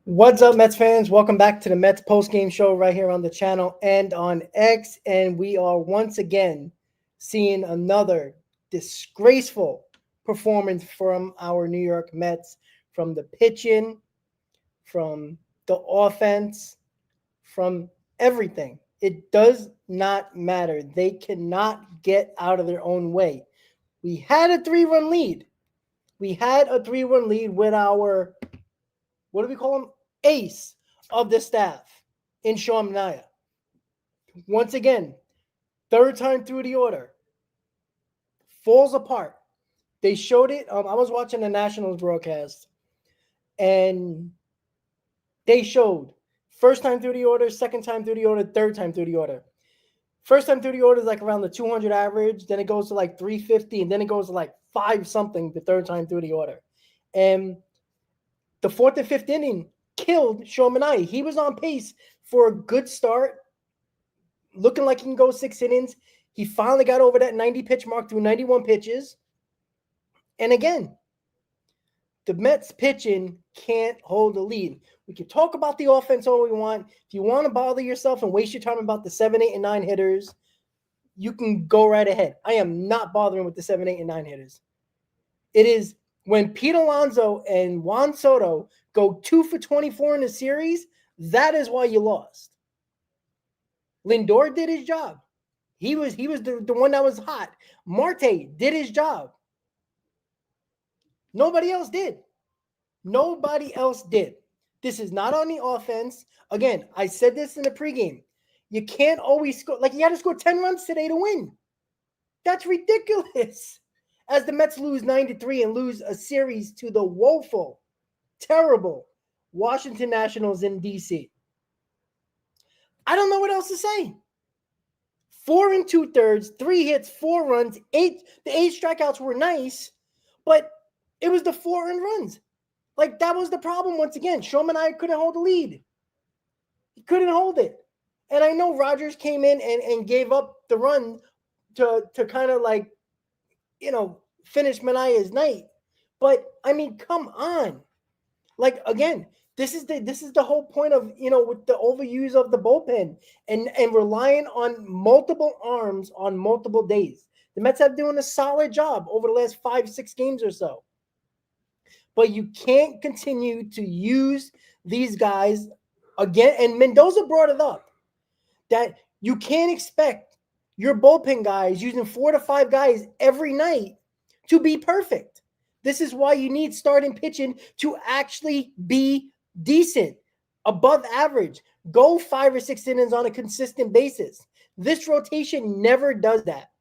What's up, Mets fans? Welcome back to the Mets PostGame Show right here on the channel and on X. And we are once again seeing another disgraceful performance from our New York Mets, from the pitching, from the offense, from everything. It does not matter. They cannot get out of their own way. We had a 3-run lead. We had a 3-run lead with our, what do we call him? Ace of the staff in Sean Manaea. Once again, third time through the order, falls apart. They showed it. I was watching the Nationals broadcast, and they showed first time through the order, second time through the order, third time through the order. First time through the order is like around the 200 average. Then it goes to like 350, and then it goes to like 5 something the third time through the order. And the fourth and fifth inning killed Sean Manaea. He was on pace for a good start, looking like he can go 6 innings. He finally got over that 90 pitch mark through 91 pitches. And again, the Mets pitching can't hold the lead. We can talk about the offense all we want. If you want to bother yourself and waste your time about the 7, 8, and 9 hitters, you can go right ahead. I am not bothering with the 7, 8, and 9 hitters. It is when Pete Alonso and Juan Soto go 2 for 24 in the series, that is why you lost. Lindor did his job. He was the one that was hot. Marte did his job. Nobody else did. Nobody else did. This is not on the offense. Again, I said this in the pregame. You can't always score. Like, you got to score 10 runs today to win. That's ridiculous. As the Mets lose 9-3 and lose a series to the woeful, terrible Washington Nationals in D.C. I don't know what else to say. 4 2/3, 3 hits, 4 runs, 8. The 8 strikeouts were nice, but it was the 4 earned runs. Like, that was the problem once again. Sean Manaea couldn't hold the lead. He couldn't hold it. And I know Rogers came in and gave up the run to kind of like, finish Manaea's night. But I mean, come on. Like, again, this is the whole point of, with the overuse of the bullpen and relying on multiple arms on multiple days. The Mets have doing a solid job over the last 5-6 games or so. But you can't continue to use these guys again. And Mendoza brought it up that you can't expect your bullpen guys using 4 to 5 guys every night to be perfect. This is why you need starting pitching to actually be decent, above average, go 5 or 6 innings on a consistent basis. This rotation never does that.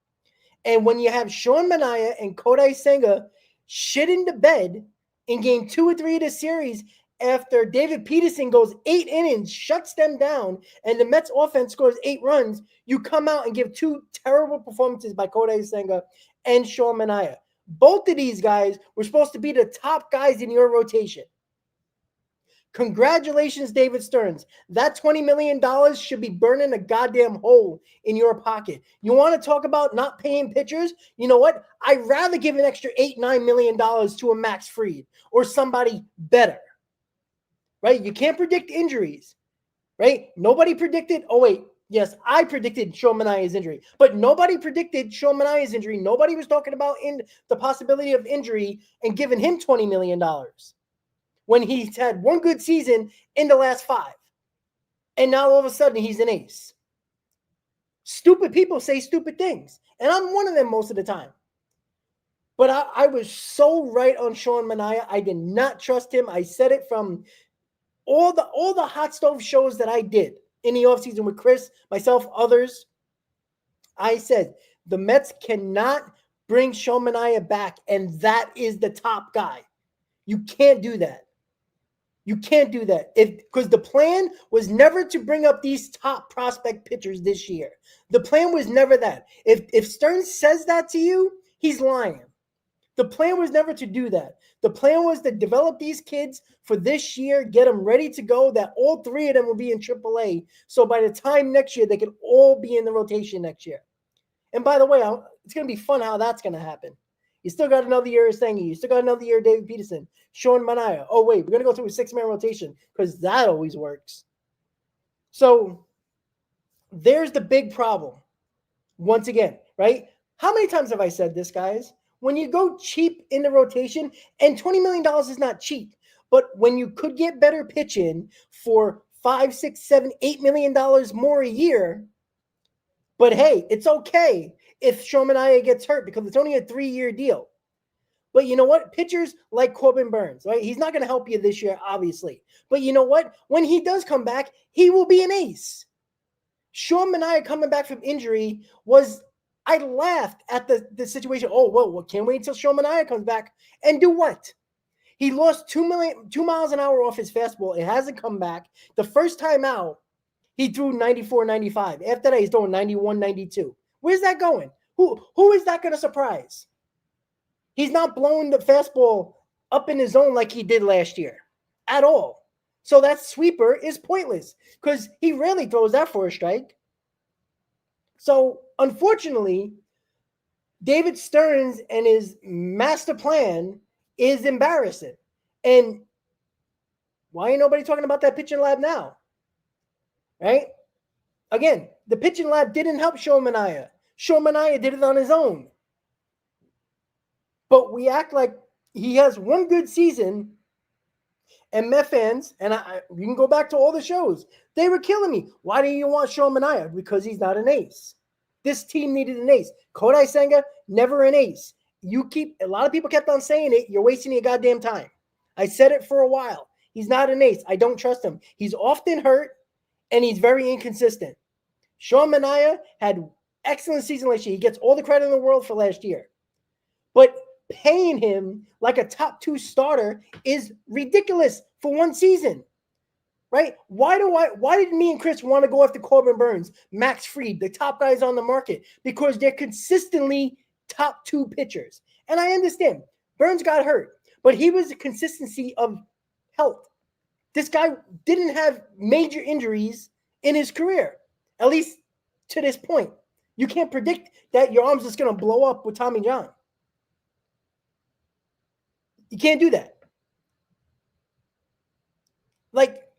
And when you have Sean Manaea and Kodai Senga shit in the bed in game 2 or 3 of the series after David Peterson goes 8 innings, shuts them down, and the Mets offense scores 8 runs, you come out and give 2 terrible performances by Kodai Senga and Sean Manaea. Both of these guys were supposed to be the top guys in your rotation. Congratulations, David Stearns. That $20 million should be burning a goddamn hole in your pocket. You want to talk about not paying pitchers? You know what? I'd rather give an extra $8, $9 million to a Max Fried or somebody better. Right? You can't predict injuries. Right? Nobody predicted. Oh, wait. Yes, I predicted Sean Manaea's injury, but nobody predicted Sean Manaea's injury. Nobody was talking about in the possibility of injury and giving him $20 million when he's had one good season in the last 5. And now all of a sudden he's an ace. Stupid people say stupid things, and I'm one of them most of the time. But I was so right on Sean Manaea. I did not trust him. I said it from all the hot stove shows that I did in the offseason with Chris, myself, others. I said the Mets cannot bring Sean Manaea back, and that is the top guy. You can't do that. You can't do that because the plan was never to bring up these top prospect pitchers this year. The plan was never that. If Stearns says that to you, he's lying. The plan was never to do that. The plan was to develop these kids for this year, get them ready to go, that all 3 of them will be in AAA. So by the time next year, they can all be in the rotation next year. And by the way, it's going to be fun how that's going to happen. You still got another year of Stangy. You still got another year of David Peterson. Sean Manaea. Oh, wait, we're going to go through a 6-man rotation because that always works. So there's the big problem. Once again, right? How many times have I said this, guys? When you go cheap in the rotation, and $20 million is not cheap, but when you could get better pitching for $5, $6, $7, $8 million more a year, but hey, it's okay if Sean Manaea gets hurt because it's only a 3-year deal. But you know what? Pitchers like Corbin Burns, right? He's not going to help you this year, obviously. But you know what? When he does come back, he will be an ace. Sean Manaea coming back from injury was, I laughed at the situation. Oh, well, can't wait until Sean Manaea comes back. And do what? He lost 2 miles an hour off his fastball. It hasn't come back. The first time out, he threw 94, 95. After that, he's throwing 91, 92. Where's that going? Who is that going to surprise? He's not blowing the fastball up in his zone like he did last year at all. So that sweeper is pointless because he rarely throws that for a strike. So unfortunately, David Stearns and his master plan is embarrassing. And why ain't nobody talking about that pitching lab now? Right? Again, the pitching lab didn't help Sean Manaea. Sean Manaea did it on his own. But we act like he has one good season, and Met fans, and you can go back to all the shows, they were killing me. Why do you want Sean Manaea? Because he's not an ace. This team needed an ace. Kodai Senga, never an ace. A lot of people kept on saying it. You're wasting your goddamn time. I said it for a while. He's not an ace. I don't trust him. He's often hurt, and he's very inconsistent. Sean Manaea had excellent season last year. He gets all the credit in the world for last year. But paying him like a top 2 starter is ridiculous for one season, right? Why did me and Chris want to go after Corbin Burns, Max Fried, the top guys on the market? Because they're consistently top 2 pitchers. And I understand Burns got hurt, but he was the consistency of health. This guy didn't have major injuries in his career, at least to this point. You can't predict that your arm's just going to blow up with Tommy John. You can't do that.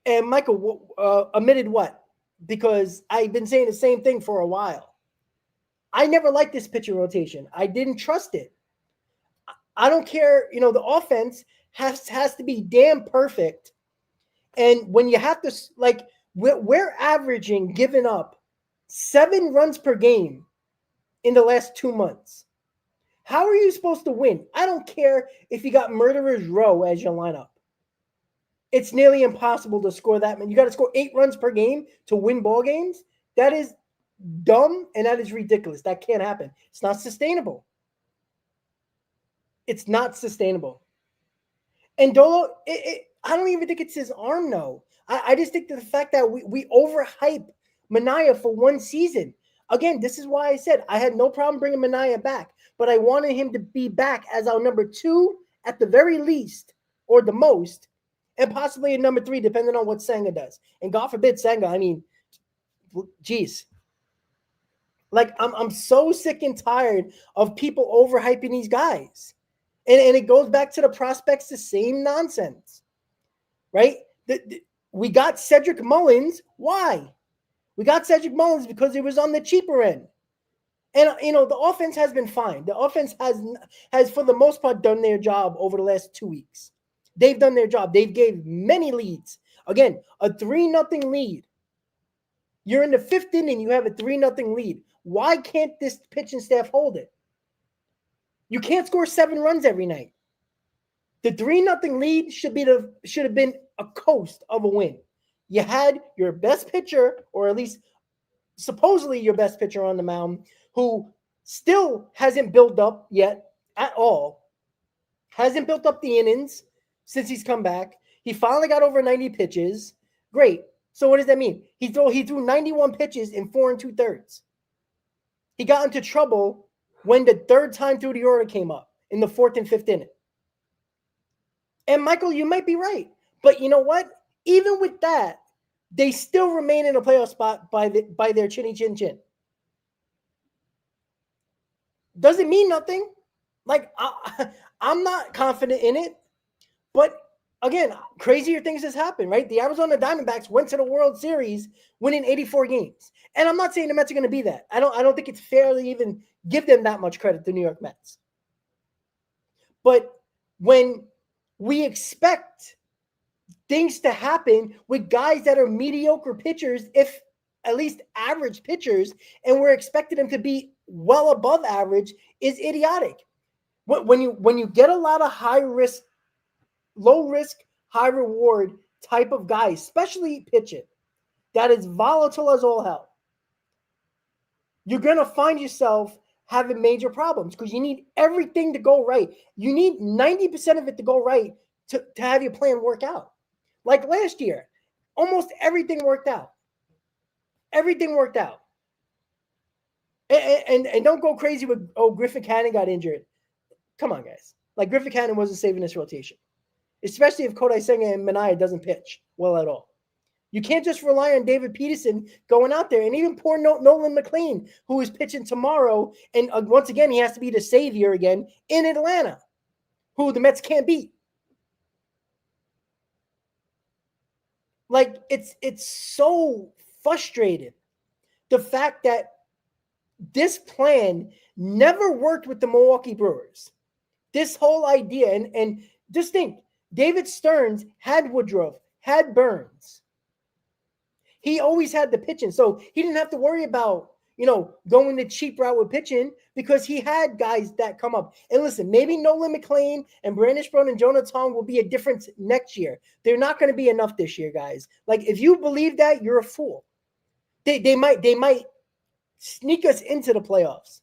And Michael admitted what? Because I've been saying the same thing for a while. I never liked this pitcher rotation. I didn't trust it. I don't care. The offense has to be damn perfect. And when you have to, we're averaging, giving up 7 runs per game in the last 2 months. How are you supposed to win? I don't care if you got Murderer's Row as your lineup. It's nearly impossible to score that many. You got to score 8 runs per game to win ball games. That is dumb, and that is ridiculous. That can't happen. It's not sustainable. It's not sustainable. And Dolo, I don't even think it's his arm, no. I just think the fact that we overhype Manaea for one season. Again, this is why I said I had no problem bringing Manaea back, but I wanted him to be back as our number 2 at the very least, or the most, and possibly a number 3, depending on what Senga does. And God forbid Senga, I mean, geez. I'm so sick and tired of people overhyping these guys. And it goes back to the prospects, the same nonsense, right? We got Cedric Mullins. Why? We got Cedric Mullins because he was on the cheaper end. And, the offense has been fine. The offense has, for the most part, done their job over the last 2 weeks. They've done their job. They've gave many leads. Again, a 3-0 lead. You're in the 5th inning. You have a 3-0 lead. Why can't this pitching staff hold it? You can't score 7 runs every night. The 3-0 lead should have been a coast of a win. You had your best pitcher, or at least supposedly your best pitcher on the mound, who still hasn't built up yet at all. Hasn't built up the innings since he's come back. He finally got over 90 pitches. Great. So what does that mean? He threw 91 pitches in 4 2/3. He got into trouble when the 3rd time through the order came up in the 4th and 5th inning. And Michael, you might be right. But you know what? Even with that, they still remain in a playoff spot by their chinny chin chin. Doesn't mean nothing. Like I'm not confident in it, but again, crazier things has happened, right? The Arizona Diamondbacks went to the World Series winning 84 games. And I'm not saying the Mets are going to be that. I don't think it's fair to even give them that much credit, the New York Mets. But when we expect things to happen with guys that are mediocre pitchers, if at least average pitchers, and we're expecting them to be well above average, is idiotic. When you get a lot of high risk, low risk, high reward type of guys, especially pitching, that is volatile as all hell, you're gonna find yourself having major problems because you need everything to go right. You need 90% of it to go right to have your plan work out. Like last year, almost everything worked out. Everything worked out. And don't go crazy with, Griffin Cannon got injured. Come on, guys. Like Griffin Cannon wasn't saving this rotation, especially if Kodai Senga and Minaya doesn't pitch well at all. You can't just rely on David Peterson going out there, and even poor Nolan McLean, who is pitching tomorrow. And once again, he has to be the savior again in Atlanta, who the Mets can't beat. Like it's so frustrating, the fact that this plan never worked with the Milwaukee Brewers. This whole idea, and just think, David Stearns had Woodruff, had Burns. He always had the pitching, so he didn't have to worry about, going the cheap route with pitching because he had guys that come up. And listen, maybe Nolan McLean and Brandon Sproat and Jonah Tong will be a difference next year. They're not going to be enough this year, guys. Like, if you believe that, you're a fool. They might sneak us into the playoffs.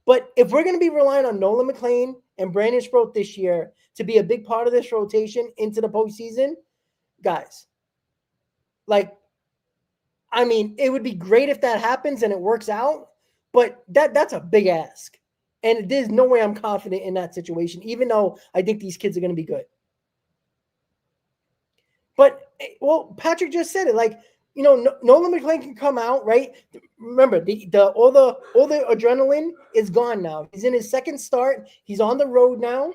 But if we're going to be relying on Nolan McLean and Brandon Sproat this year to be a big part of this rotation into the postseason, guys, like, I mean, it would be great if that happens and it works out, but that's a big ask. And there's no way I'm confident in that situation, even though I think these kids are going to be good. But, well, Patrick just said it. Like, Nolan McLean can come out, right? Remember, all the adrenaline is gone now. He's in his second start. He's on the road now.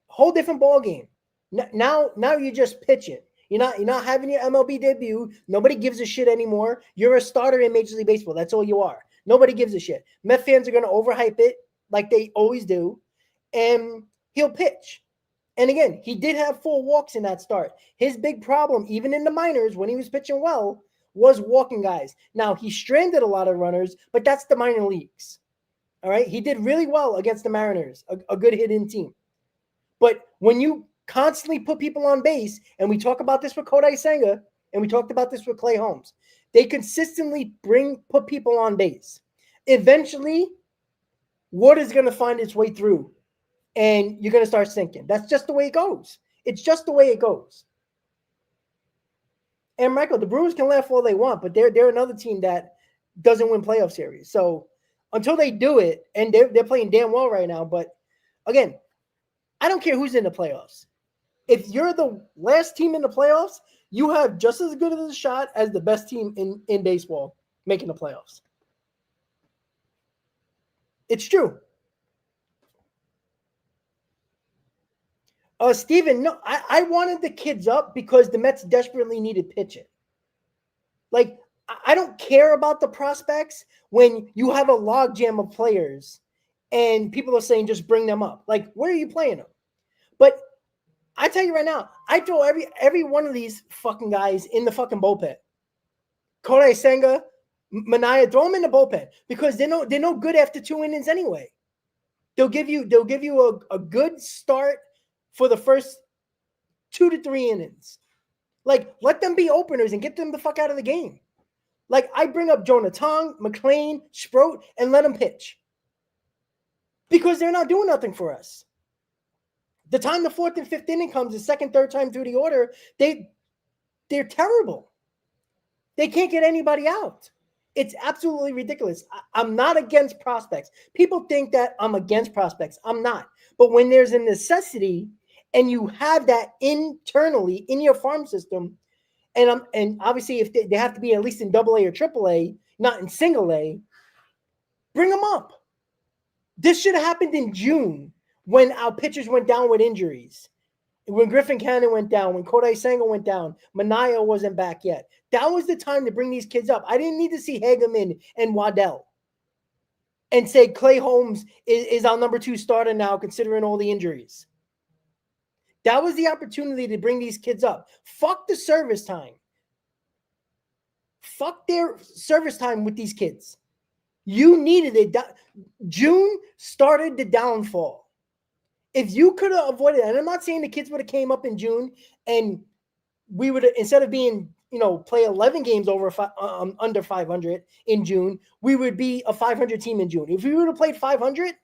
Whole different ball game. Now you're just pitching. You're not having your MLB debut. Nobody gives a shit anymore. You're a starter in Major League Baseball. That's all you are. Nobody gives a shit. Met fans are going to overhype it like they always do, and he'll pitch. And again, he did have 4 walks in that start. His big problem, even in the minors when he was pitching well, was walking guys. Now, he stranded a lot of runners, but that's the minor leagues. All right? He did really well against the Mariners, a good hitting team. But when you constantly put people on base, and we talk about this with Kodai Senga, and we talked about this with Clay Holmes, they consistently put people on base. Eventually, water's going to find its way through, and you're going to start sinking. That's just the way it goes. It's just the way it goes. And Michael, the Brewers can laugh all they want, but they're another team that doesn't win playoff series. So until they do it, and they're playing damn well right now, but again, I don't care who's in the playoffs. If you're the last team in the playoffs, you have just as good of a shot as the best team in baseball making the playoffs. It's true. Steven, no, I wanted the kids up because the Mets desperately needed pitching. Like, I don't care about the prospects when you have a logjam of players and people are saying just bring them up. Like, where are you playing them? But I tell you right now, I throw every one of these fucking guys in the fucking bullpen. Kodai Senga, Minaya, throw them in the bullpen because they're no good after 2 innings anyway. They'll give you a good start for the first 2 to 3 innings. Like, let them be openers and get them the fuck out of the game. Like, I bring up Jonah Tong, McLean, Sproat, and let them pitch. Because they're not doing nothing for us. The time the 4th and 5th inning comes, the second, third time through the order, they're terrible. They can't get anybody out. It's absolutely ridiculous. I'm not against prospects. People think that I'm against prospects. I'm not. But when there's a necessity and you have that internally in your farm system, and obviously if they have to be at least in AA or AAA, not in single A, bring them up. This should have happened in June when our pitchers went down with injuries. When Griffin Cannon went down, when Kodai Senga went down, Manaea wasn't back yet. That was the time to bring these kids up. I didn't need to see Hageman and Waddell and say Clay Holmes is our number 2 starter now, considering all the injuries. That was the opportunity to bring these kids up. Fuck the service time. Fuck their service time with these kids. You needed it. June started the downfall. If you could have avoided it, and I'm not saying the kids would have came up in June and we would have, instead of being, play 11 games over under 500 in June, we would be a 500 team in June. If we would have played 500,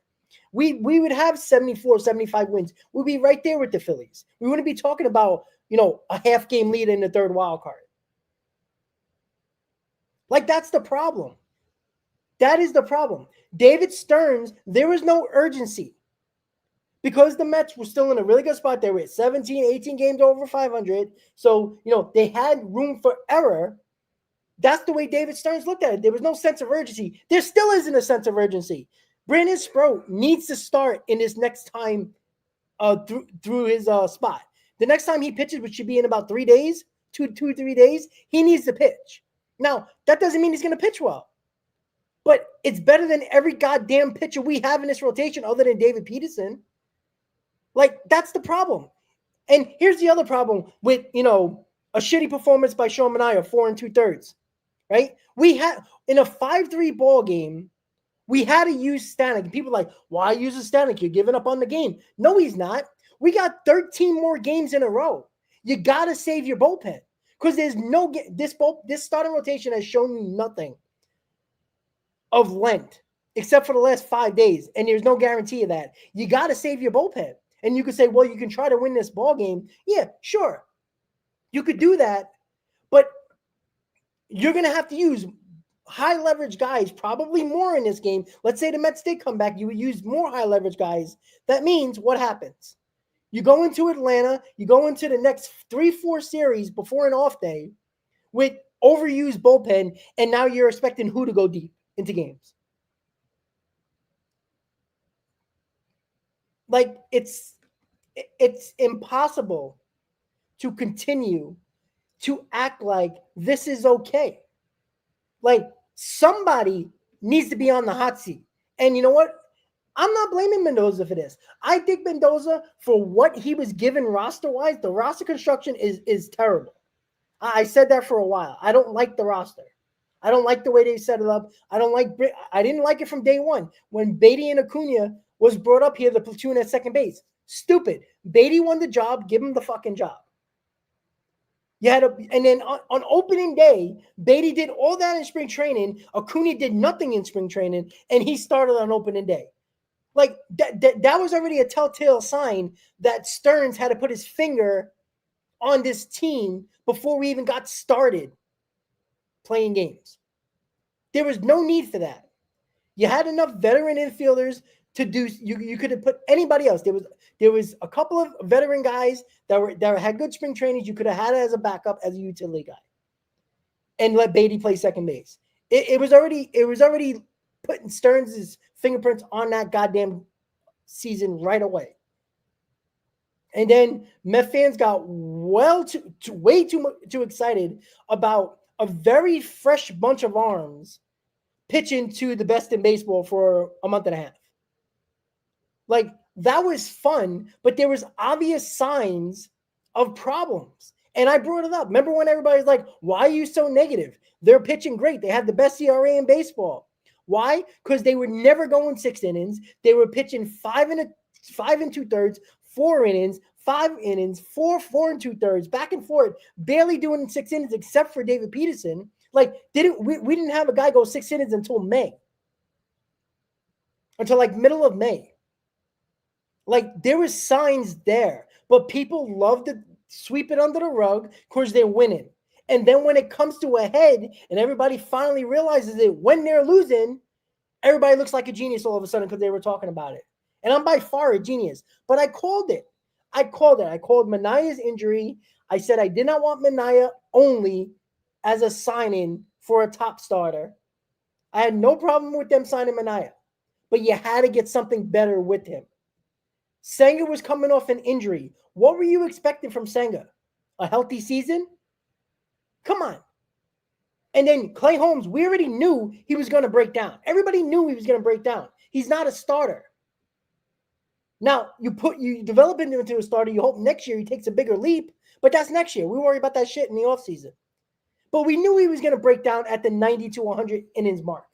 we would have 74, 75 wins. We'd be right there with the Phillies. We wouldn't be talking about, a half game lead in the third wild card. Like, that's the problem. That is the problem. David Stearns, there was no urgency. Because the Mets were still in a really good spot. They were at 17, 18 games over 500. So, they had room for error. That's the way David Stearns looked at it. There was no sense of urgency. There still isn't a sense of urgency. Brandon Sproat needs to start in his next time through his spot. The next time he pitches, which should be in about 3 days, 3 days, he needs to pitch. Now, that doesn't mean he's going to pitch well. But it's better than every goddamn pitcher we have in this rotation other than David Peterson. Like, that's the problem. And here's the other problem with, a shitty performance by Sean Manaea, 4 2/3, right? We had, in a 5-3 ball game, we had to use Stanek. People are like, why use a Stanek? You're giving up on the game. No, he's not. We got 13 more games in a row. You got to save your bullpen because there's no – this starting rotation has shown you nothing of length except for the last 5 days, and there's no guarantee of that. You got to save your bullpen. And you could say, well, you can try to win this ball game. Yeah, sure. You could do that, but you're going to have to use high leverage guys, probably more in this game. Let's say the Mets did come back. You would use more high leverage guys. That means what happens? You go into Atlanta, you go into the next 3-4 series before an off day with overused bullpen, and now you're expecting who to go deep into games. Like, it's impossible to continue to act like this is okay. Like, somebody needs to be on the hot seat. And you know what? I'm not blaming Mendoza for this. I think Mendoza, for what he was given roster-wise, the roster construction is terrible. I said that for a while. I don't like the roster. I don't like the way they set it up. I didn't like it from day one. When Beatty and Acuna was brought up here, the platoon at second base. Stupid. Beatty won the job. Give him the fucking job. And then on opening day, Beatty did all that in spring training. Acuna did nothing in spring training, and he started on opening day. Like, that was already a telltale sign that Stearns had to put his finger on this team before we even got started playing games. There was no need for that. You had enough veteran infielders to do. You could have put anybody else. There was a couple of veteran guys that had good spring trainings. You could have had it as a backup, as a utility guy, and let Beatty play second base. It was already putting Stearns' fingerprints on that goddamn season right away. And then Met fans got way too excited about a very fresh bunch of arms pitching to the best in baseball for a month and a half. Like, that was fun, but there was obvious signs of problems. And I brought it up. Remember when everybody's like, why are you so negative? They're pitching great. They had the best ERA in baseball. Why? Because they were never going 6 innings. They were pitching 5 2/3, 4 innings, 5 innings, 4 2/3, back and forth, barely doing 6 innings except for David Peterson. Like, we didn't have a guy go 6 innings until May. Until like middle of May. Like, there was signs there, but people love to sweep it under the rug because they're winning. And then when it comes to a head and everybody finally realizes it when they're losing, everybody looks like a genius all of a sudden because they were talking about it. And I'm by far a genius, but I called it. I called Manaea's injury. I said I did not want Manaea only as a sign-in for a top starter. I had no problem with them signing Manaea. but you had to get something better with him. Senga was coming off an injury. What were you expecting from Senga? A healthy season? Come on. And then Clay Holmes, we already knew he was going to break down. Everybody knew he was going to break down. He's not a starter. Now, you develop him into a starter. You hope next year he takes a bigger leap, but that's next year. We worry about that shit in the offseason. But we knew he was going to break down at the 90 to 100 innings mark.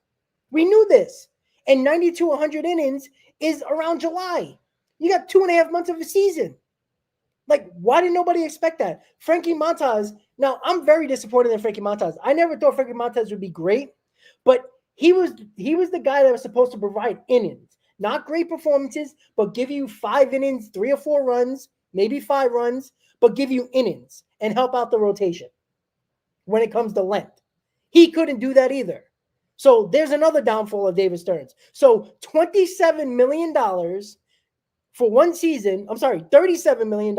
We knew this. And 90 to 100 innings is around July. You got 2.5 months of a season. Like, why did nobody expect that? Frankie Montas, now I'm very disappointed in Frankie Montas. I never thought Frankie Montas would be great, but he was the guy that was supposed to provide innings. Not great performances, but give you 5 innings, 3 or 4 runs, maybe 5 runs, but give you innings and help out the rotation when it comes to length. He couldn't do that either. So there's another downfall of David Stearns. So $27 million for one season. I'm sorry, $37 million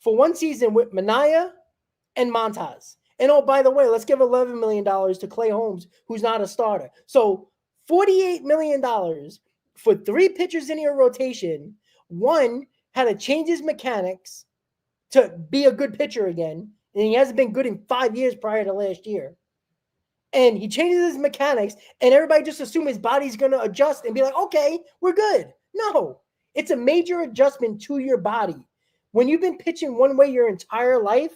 for one season with Minaya and Montas. And oh, by the way, let's give $11 million to Clay Holmes, who's not a starter. So $48 million for 3 pitchers in your rotation. One had to change his mechanics to be a good pitcher again. And he hasn't been good in 5 years prior to last year. And he changes his mechanics, and everybody just assume his body's going to adjust and be like, okay, we're good. No, it's a major adjustment to your body. When you've been pitching one way your entire life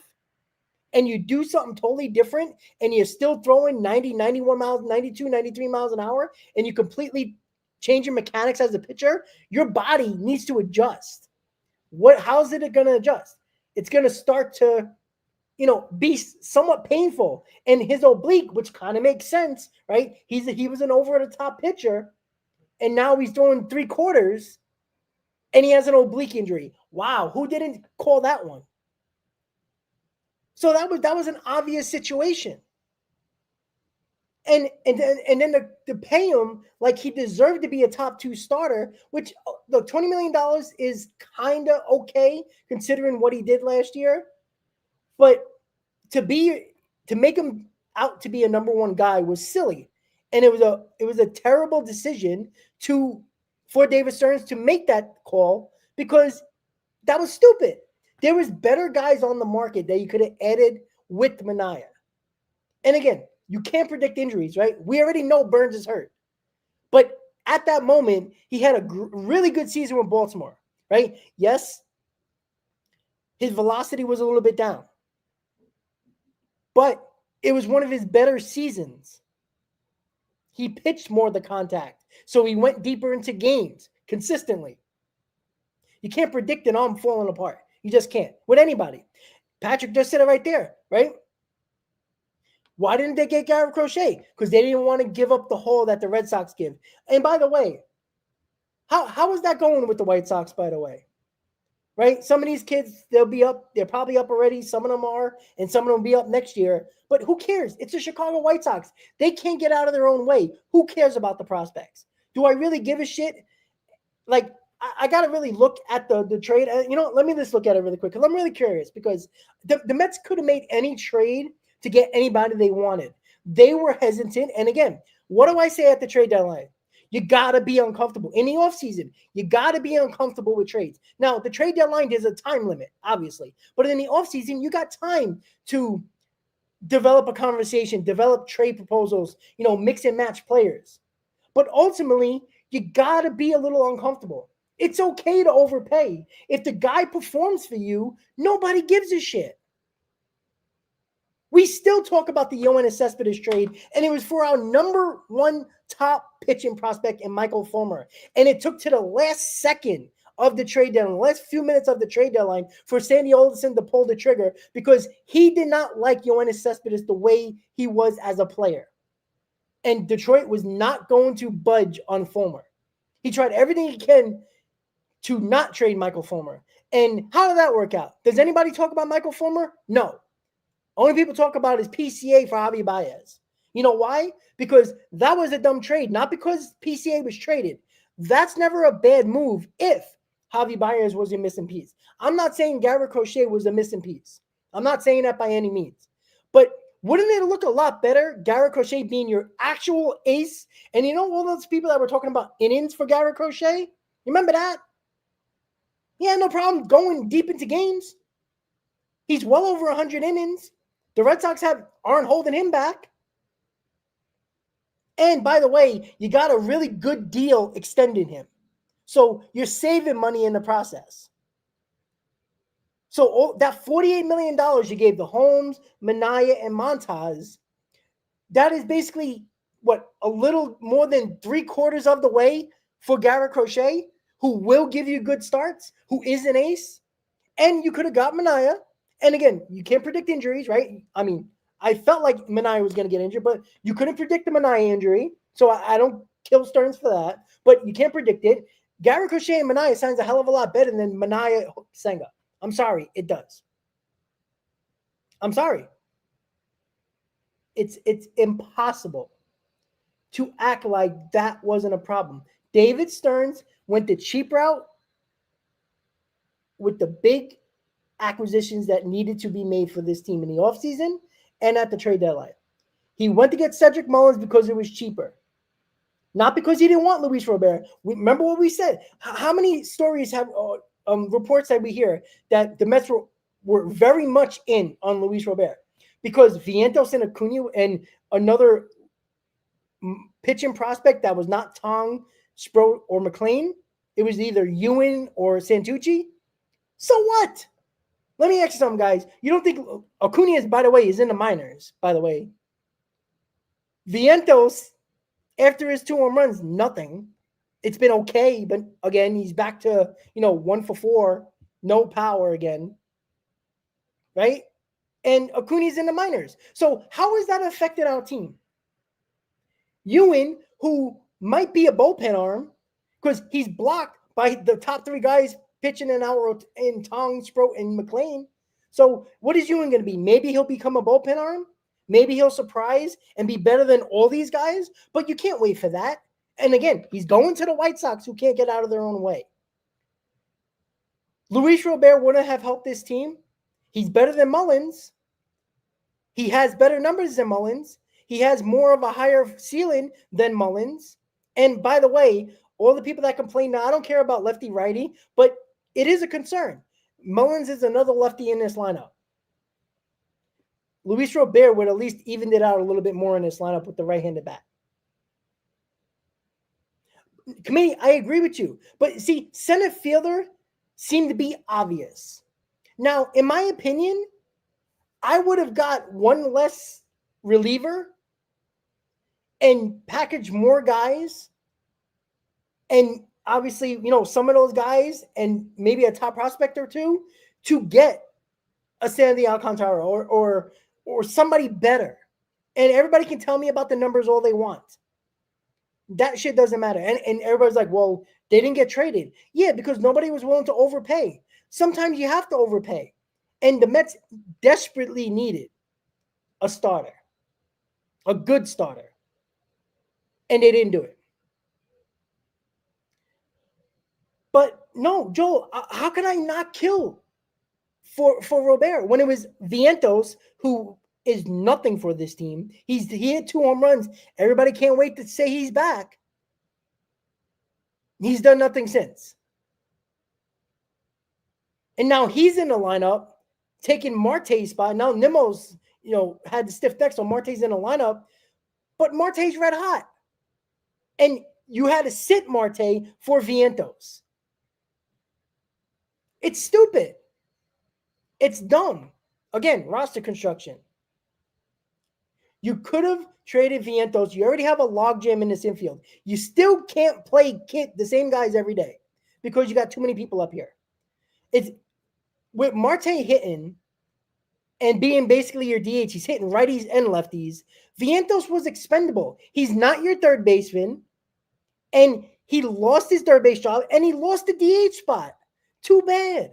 and you do something totally different and you're still throwing 90, 91 miles, 92, 93 miles an hour, and you completely change your mechanics as a pitcher, your body needs to adjust. How's it going to adjust? It's going to start to be somewhat painful. And his oblique, which kind of makes sense, right? He was an over-the-top pitcher, and now he's throwing 3/4, and he has an oblique injury. Wow, who didn't call that one? So that was an obvious situation. And then to pay him like he deserved to be a top 2 starter, which the $20 million is kind of okay considering what he did last year. But to make him out to be a number 1 guy was silly. And it was a terrible decision for David Stearns to make that call, because that was stupid. There was better guys on the market that you could have added with Minaya. And again, you can't predict injuries, right? We already know Burns is hurt. But at that moment, he had a really good season with Baltimore, right? Yes, his velocity was a little bit down, but it was one of his better seasons. He pitched more of the contact, so he went deeper into games consistently. You can't predict an arm falling apart. You just can't with anybody. Patrick just said it right there, right? Why didn't they get Garrett Crochet? Because they didn't want to give up the hole that the Red Sox give. And by the way, how is that going with the White Sox, by the way? Right? Some of these kids, they'll be up. They're probably up already. Some of them are, and some of them will be up next year. But who cares? It's the Chicago White Sox. They can't get out of their own way. Who cares about the prospects? Do I really give a shit? Like, I got to really look at the trade. Let me just look at it really quick, because I'm really curious, because the Mets could have made any trade to get anybody they wanted. They were hesitant. And again, what do I say at the trade deadline? You got to be uncomfortable. In the offseason, you got to be uncomfortable with trades. Now, the trade deadline, there's a time limit, obviously. But in the offseason, you got time to develop a conversation, develop trade proposals, mix and match players. But ultimately, you got to be a little uncomfortable. It's okay to overpay. If the guy performs for you, nobody gives a shit. We still talk about the Yoenis Cespedes trade, and it was for our number 1 top pitching prospect in Michael Fulmer. And it took to the last second of the trade deadline, the last few minutes of the trade deadline, for Sandy Alderson to pull the trigger, because he did not like Yoenis Cespedes the way he was as a player. And Detroit was not going to budge on Fulmer. He tried everything he can to not trade Michael Fulmer. And how did that work out? Does anybody talk about Michael Fulmer? No. Only people talk about is PCA for Javi Baez. You know why? Because that was a dumb trade, not because PCA was traded. That's never a bad move if Javi Baez was a missing piece. I'm not saying Garrett Crochet was a missing piece. I'm not saying that by any means. But Wouldn't it look a lot better, Garrett Crochet being your actual ace? And you know all those people that were talking about innings for Garrett Crochet? You remember that? He had no problem going deep into games. He's well over 100 innings. The Red Sox aren't holding him back. And by the way, you got a really good deal extending him. So you're saving money in the process. So that $48 million you gave the Holmes, Minaya, and Montas, that is basically a little more than 3/4 of the way for Garrett Crochet, who will give you good starts, who is an ace. And you could have got Minaya. And again, you can't predict injuries, right? I mean, I felt like Minaya was going to get injured, but you couldn't predict the Minaya injury. So I don't kill Stearns for that. But you can't predict it. Garrett Crochet and Minaya sounds a hell of a lot better than Minaya Senga. I'm sorry, it does. I'm sorry. It's impossible to act like that wasn't a problem. David Stearns went the cheap route with the big acquisitions that needed to be made for this team in the offseason and at the trade deadline. He went to get Cedric Mullins because it was cheaper. Not because he didn't want Luis Robert. Remember what we said. How many stories have reports that we hear that the Mets were very much in on Luis Robert because Vientos and Acuna and another pitching prospect that was not Tong, Sproat, or McLean. It was either Ewan or Santucci. So what? Let me ask you something, guys. You don't think Acuna is, by the way, is in the minors, by the way. Vientos, after his 2 home runs, nothing. It's been okay, but again, he's back to, 1 for 4, no power again. Right? And Acuna's in the minors. So how has that affected our team? Ewan, who might be a bullpen arm, because he's blocked by the top 3 guys pitching an hour in Tong, Sproat, and McLean. So what is Ewan going to be? Maybe he'll become a bullpen arm. Maybe he'll surprise and be better than all these guys. But you can't wait for that. And again, he's going to the White Sox who can't get out of their own way. Luis Robert wouldn't have helped this team. He's better than Mullins. He has better numbers than Mullins. He has more of a higher ceiling than Mullins. And by the way, all the people that complain now, I don't care about lefty-righty, but it is a concern. Mullins is another lefty in this lineup. Luis Robert would at least evened it out a little bit more in this lineup with the right-handed bat. Committee, I agree with you. But see, center fielder seemed to be obvious. Now, in my opinion, I would have got one less reliever and packaged more guys. And obviously, some of those guys and maybe a top prospect or two to get a Sandy Alcantara or somebody better. And everybody can tell me about the numbers all they want. That shit doesn't matter. And everybody's like, well, they didn't get traded. Yeah, because nobody was willing to overpay. Sometimes you have to overpay. And the Mets desperately needed a starter, a good starter. And they didn't do it. But no, Joel, how can I not kill for Robert when it was Vientos, who is nothing for this team? He hit 2 home runs. Everybody can't wait to say he's back. He's done nothing since. And now he's in the lineup, taking Marte's spot. Now Nimmo's, had the stiff neck, so Marte's in the lineup. But Marte's red hot. And you had to sit Marte for Vientos. It's stupid. It's dumb. Again, roster construction. You could have traded Vientos. You already have a logjam in this infield. You still can't play the same guys every day because you got too many people up here. It's with Marte hitting and being basically your DH. He's hitting righties and lefties. Vientos was expendable. He's not your third baseman, and he lost his third base job, and he lost the DH spot. Too bad.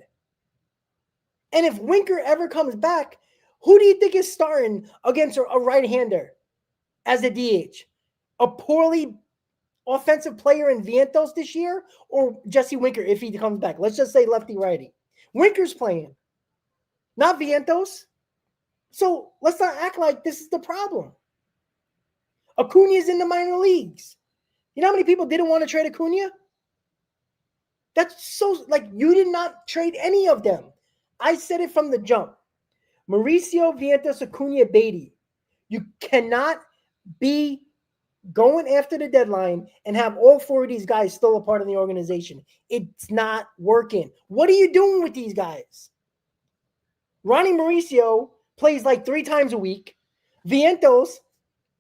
And if Winker ever comes back, who do you think is starting against a right-hander as a DH? A poorly offensive player in Vientos this year, or Jesse Winker if he comes back? Let's just say lefty-righty. Winker's playing, not Vientos. So let's not act like this is the problem. Acuna is in the minor leagues. You know how many people didn't want to trade Acuna? That's so, like, you did not trade any of them. I said it from the jump. Mauricio, Vientos, Acuna, Beatty. You cannot be going after the deadline and have all four of these guys still a part of the organization. It's not working. What are you doing with these guys? Ronnie Mauricio plays like 3 times a week. Vientos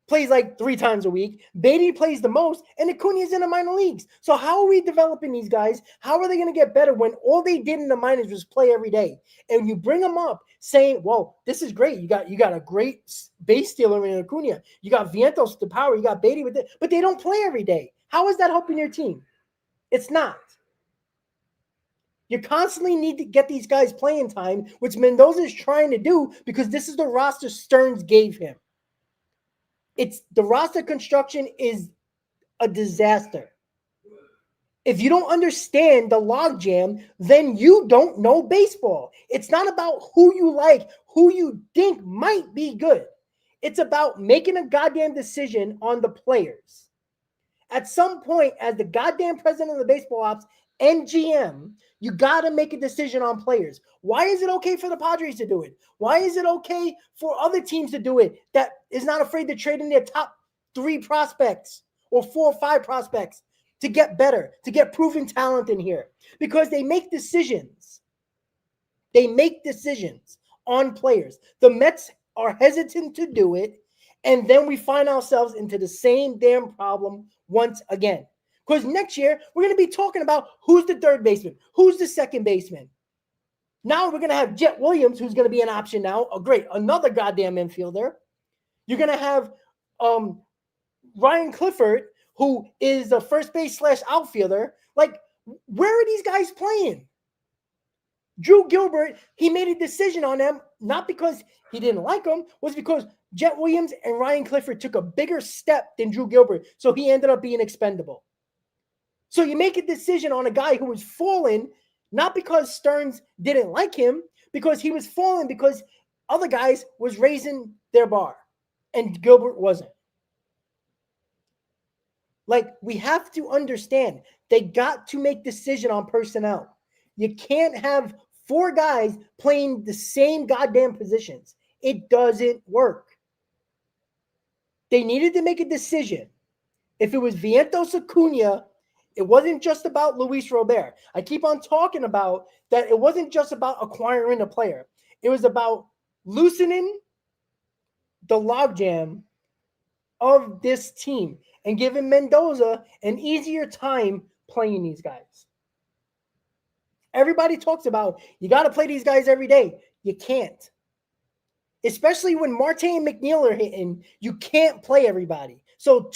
plays like 3 times a week. Beatty plays the most, and Acuna's in the minor leagues. So how are we developing these guys? How are they going to get better when all they did in the minors was play every day? And you bring them up saying, well, this is great. You got a great base stealer in Acuna. You got Vientos with the power. You got Beatty with it. But they don't play every day. How is that helping your team? It's not. You constantly need to get these guys playing time, which Mendoza is trying to do because this is the roster Stearns gave him. It's the roster construction is a disaster. If you don't understand the logjam, then you don't know baseball. It's not about who you like, who you think might be good. It's about making a goddamn decision on the players. At some point, as the goddamn president of the baseball ops and GM, you got to make a decision on players. Why is it okay for the Padres to do it? Why is it okay for other teams to do it that is not afraid to trade in their top 3 prospects or 4 or 5 prospects to get better, to get proven talent in here? Because they make decisions. They make decisions on players. The Mets are hesitant to do it, and then we find ourselves into the same damn problem once again. Because next year, we're going to be talking about who's the third baseman, who's the second baseman. Now we're going to have Jet Williams, who's going to be an option now. Oh, great, another goddamn infielder. You're going to have Ryan Clifford, who is the first base / outfielder. Like, where are these guys playing? Drew Gilbert, he made a decision on them, not because he didn't like them, was because Jet Williams and Ryan Clifford took a bigger step than Drew Gilbert, so he ended up being expendable. So you make a decision on a guy who was falling, not because Stearns didn't like him, because he was falling because other guys was raising their bar, and Gilbert wasn't. Like, we have to understand, they got to make decision on personnel. You can't have 4 guys playing the same goddamn positions. It doesn't work. They needed to make a decision. If it was Vientos Acuna, it wasn't just about Luis Robert. I keep on talking about that it wasn't just about acquiring a player. It was about loosening the logjam of this team and giving Mendoza an easier time playing these guys. Everybody talks about you got to play these guys every day. You can't. Especially when Marte and McNeil are hitting, you can't play everybody. So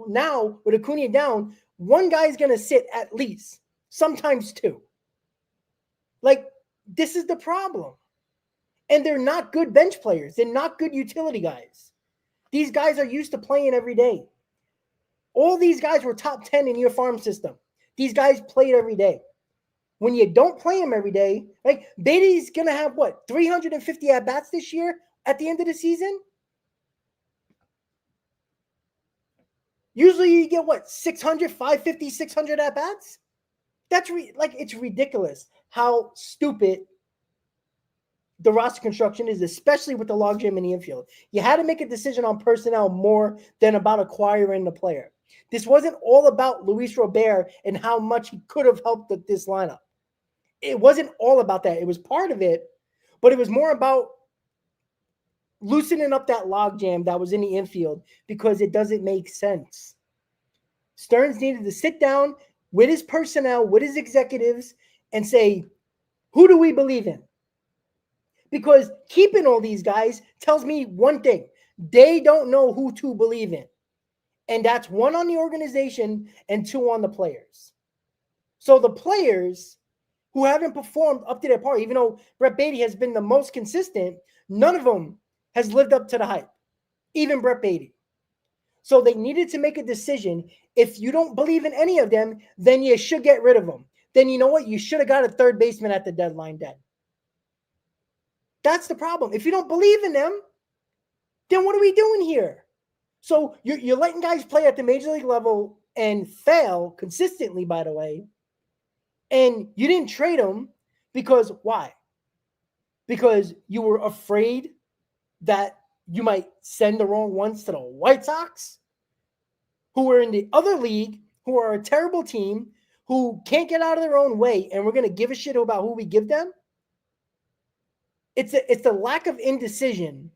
now with Acuna down, 1 guy is going to sit at least, sometimes 2. Like, this is the problem. And they're not good bench players. They're not good utility guys. These guys are used to playing every day. All these guys were top 10 in your farm system. These guys played every day. When you don't play them every day, like, Beatty's going to have, 350 at-bats this year at the end of the season? Usually you get, 600, 550, 600 at-bats? That's, it's ridiculous how stupid the roster construction is, especially with the logjam in the infield. You had to make a decision on personnel more than about acquiring the player. This wasn't all about Luis Robert and how much he could have helped this lineup. It wasn't all about that. It was part of it, but it was more about loosening up that logjam that was in the infield because it doesn't make sense. Stearns needed to sit down with his personnel, with his executives, and say, who do we believe in? Because keeping all these guys tells me one thing. They don't know who to believe in. And that's 1 on the organization and 2 on the players. So the players who haven't performed up to their par, even though Brett Beatty has been the most consistent, none of them has lived up to the hype, even Brett Beatty. So they needed to make a decision. If you don't believe in any of them, then you should get rid of them. Then you know what? You should have got a third baseman at the deadline then. That's the problem. If you don't believe in them, then what are we doing here? So you're letting guys play at the major league level and fail consistently, by the way, and you didn't trade them because why? Because you were afraid that you might send the wrong ones to the White Sox, who are in the other league, who are a terrible team, who can't get out of their own way, and we're going to give a shit about who we give them? It's the lack of indecision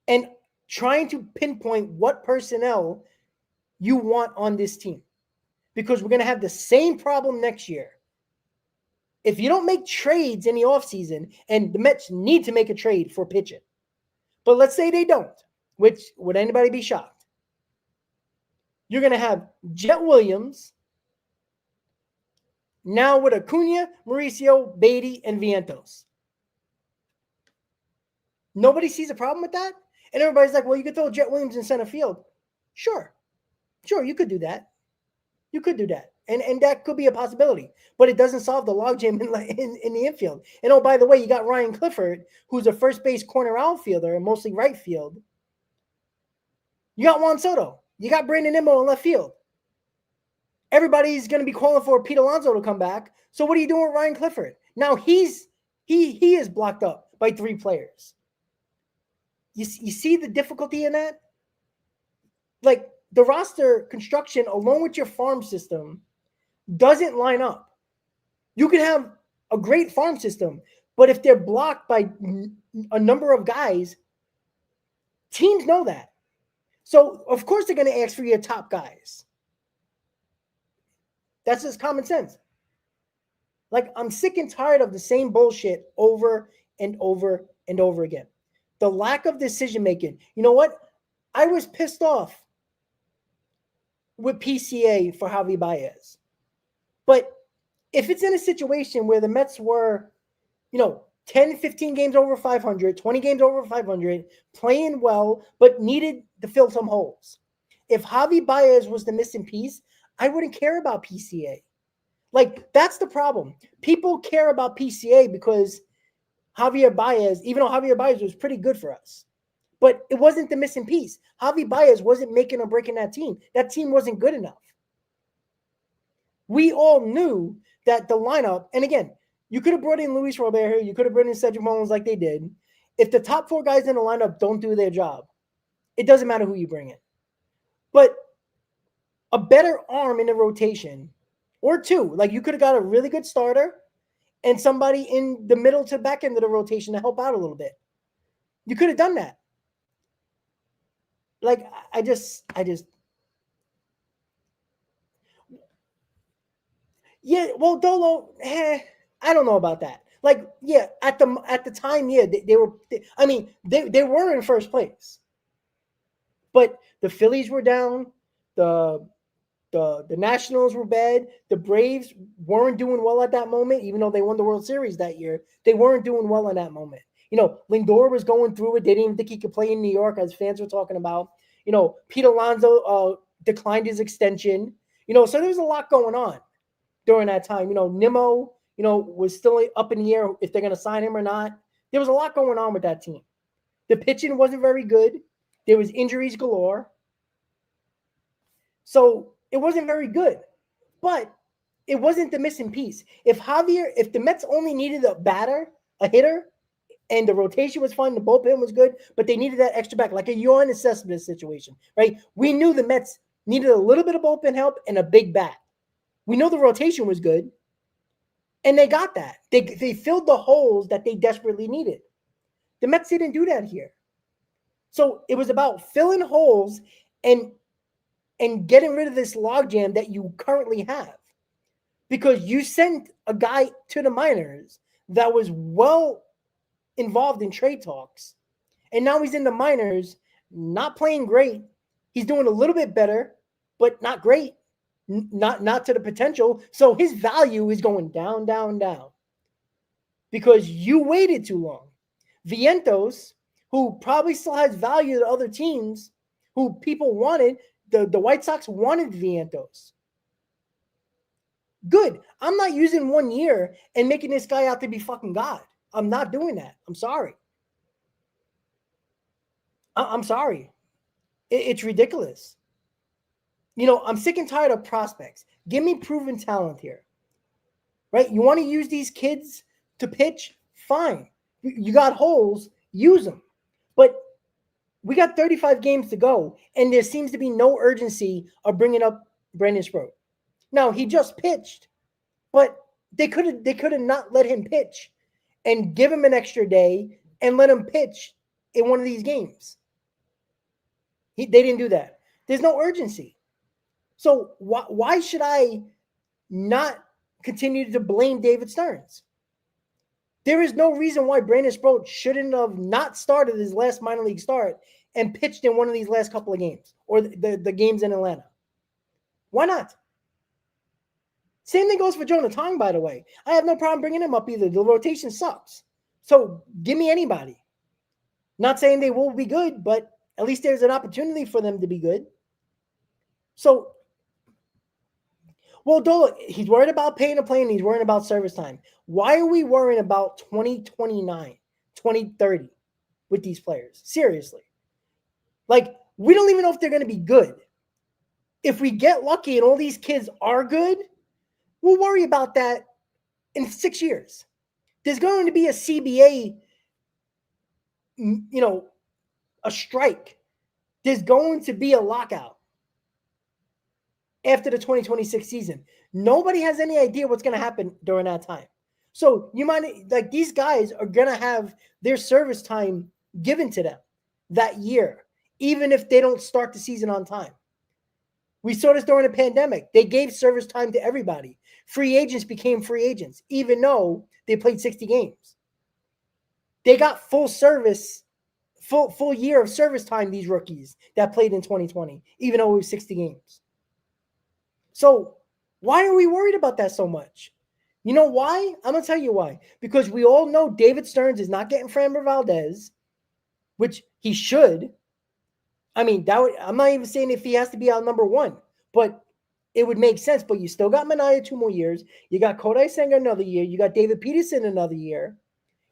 and trying to pinpoint what personnel you want on this team, because we're going to have the same problem next year. If you don't make trades in the offseason, and the Mets need to make a trade for pitching, but let's say they don't, which would anybody be shocked? You're going to have Jet Williams now with Acuna, Mauricio, Beatty, and Vientos. Nobody sees a problem with that? And everybody's like, well, you could throw Jet Williams in center field. Sure, you could do that. You could do that. And that could be a possibility. But it doesn't solve the logjam in the infield. And oh, by the way, you got Ryan Clifford, who's a first base corner outfielder and mostly right field. You got Juan Soto. You got Brandon Nimmo in left field. Everybody's going to be calling for Pete Alonso to come back. So what are you doing with Ryan Clifford? Now he is blocked up by 3 players. You see the difficulty in that? Like, the roster construction, along with your farm system, doesn't line up. You can have a great farm system, but if they're blocked by a number of guys, teams know that. So, of course, they're going to ask for your top guys. That's just common sense. Like, I'm sick and tired of the same bullshit over and over and over again. The lack of decision making. You know what? I was pissed off with PCA for Javi Baez. But if it's in a situation where the Mets were, 10, 15 games over 500, 20 games over 500, playing well, but needed to fill some holes. If Javi Baez was the missing piece, I wouldn't care about PCA. Like, that's the problem. People care about PCA because Javier Baez, even though Javier Baez was pretty good for us, but it wasn't the missing piece. Javi Baez wasn't making or breaking that team. That team wasn't good enough. We all knew that the lineup, and again, you could have brought in Luis Robert, you could have brought in Cedric Mullins like they did. If the top 4 guys in the lineup don't do their job, it doesn't matter who you bring in. But a better arm in the rotation, or 2, like you could have got a really good starter and somebody in the middle to back end of the rotation to help out a little bit. You could have done that. Like, I just yeah, well, Dolo, I don't know about that. Like, yeah, at the time, yeah, they were in first place. But the Phillies were down, the Nationals were bad, the Braves weren't doing well at that moment, even though they won the World Series that year. They weren't doing well in that moment. Lindor was going through it. They didn't even think he could play in New York, as fans were talking about. Pete Alonso declined his extension. So there was a lot going on during that time. Nimmo, was still up in the air if they're going to sign him or not. There was a lot going on with that team. The pitching wasn't very good. There was injuries galore. So it wasn't very good. But it wasn't the missing piece. If the Mets only needed a hitter, and the rotation was fine, the bullpen was good, but they needed that extra back, like a Yoenis Cespedes situation, right? We knew the Mets needed a little bit of bullpen help and a big bat. We know the rotation was good, and they got that. They filled the holes that they desperately needed. The Mets didn't do that here. So it was about filling holes and getting rid of this logjam that you currently have. Because you sent a guy to the minors that was well involved in trade talks, and now he's in the minors, not playing great. He's doing a little bit better, but not great. Not to the potential. So his value is going down, down, down. Because you waited too long. Vientos, who probably still has value to other teams, who people wanted, the White Sox wanted Vientos. Good. I'm not using 1 year and making this guy out to be fucking God. I'm not doing that. I'm sorry. I'm sorry. It's ridiculous. I'm sick and tired of prospects. Give me proven talent here, right? You want to use these kids to pitch? Fine. You got holes, use them. But we got 35 games to go, and there seems to be no urgency of bringing up Brandon Sproat. Now, he just pitched, but they could have not let him pitch and give him an extra day and let him pitch in one of these games. They didn't do that. There's no urgency. So why should I not continue to blame David Stearns? There is no reason why Brandon Sproat shouldn't have not started his last minor league start and pitched in one of these last couple of games or the games in Atlanta. Why not? Same thing goes for Jonah Tong, by the way. I have no problem bringing him up either. The rotation sucks. So give me anybody. Not saying they will be good, but at least there's an opportunity for them to be good. So, well, Dola, he's worried about paying to play and he's worried about service time. Why are we worrying about 2029, 2030 with these players? Seriously. Like, we don't even know if they're going to be good. If we get lucky and all these kids are good, we'll worry about that in 6 years. There's going to be a CBA, a strike. There's going to be a lockout after the 2026 season. Nobody has any idea what's going to happen during that time. So you might, like, these guys are going to have their service time given to them that year, even if they don't start the season on time. We saw this during the pandemic. They gave service time to everybody. Free agents became free agents, even though they played 60 games. They got full year of service time, these rookies that played in 2020, even though it was 60 games. So why are we worried about that so much? You know why? I'm going to tell you why. Because we all know David Stearns is not getting Framber Valdez, which he should. I mean, I'm not even saying if he has to be out number one, but it would make sense. But you still got Minaya 2 more years. You got Kodai Senga another year. You got David Peterson another year.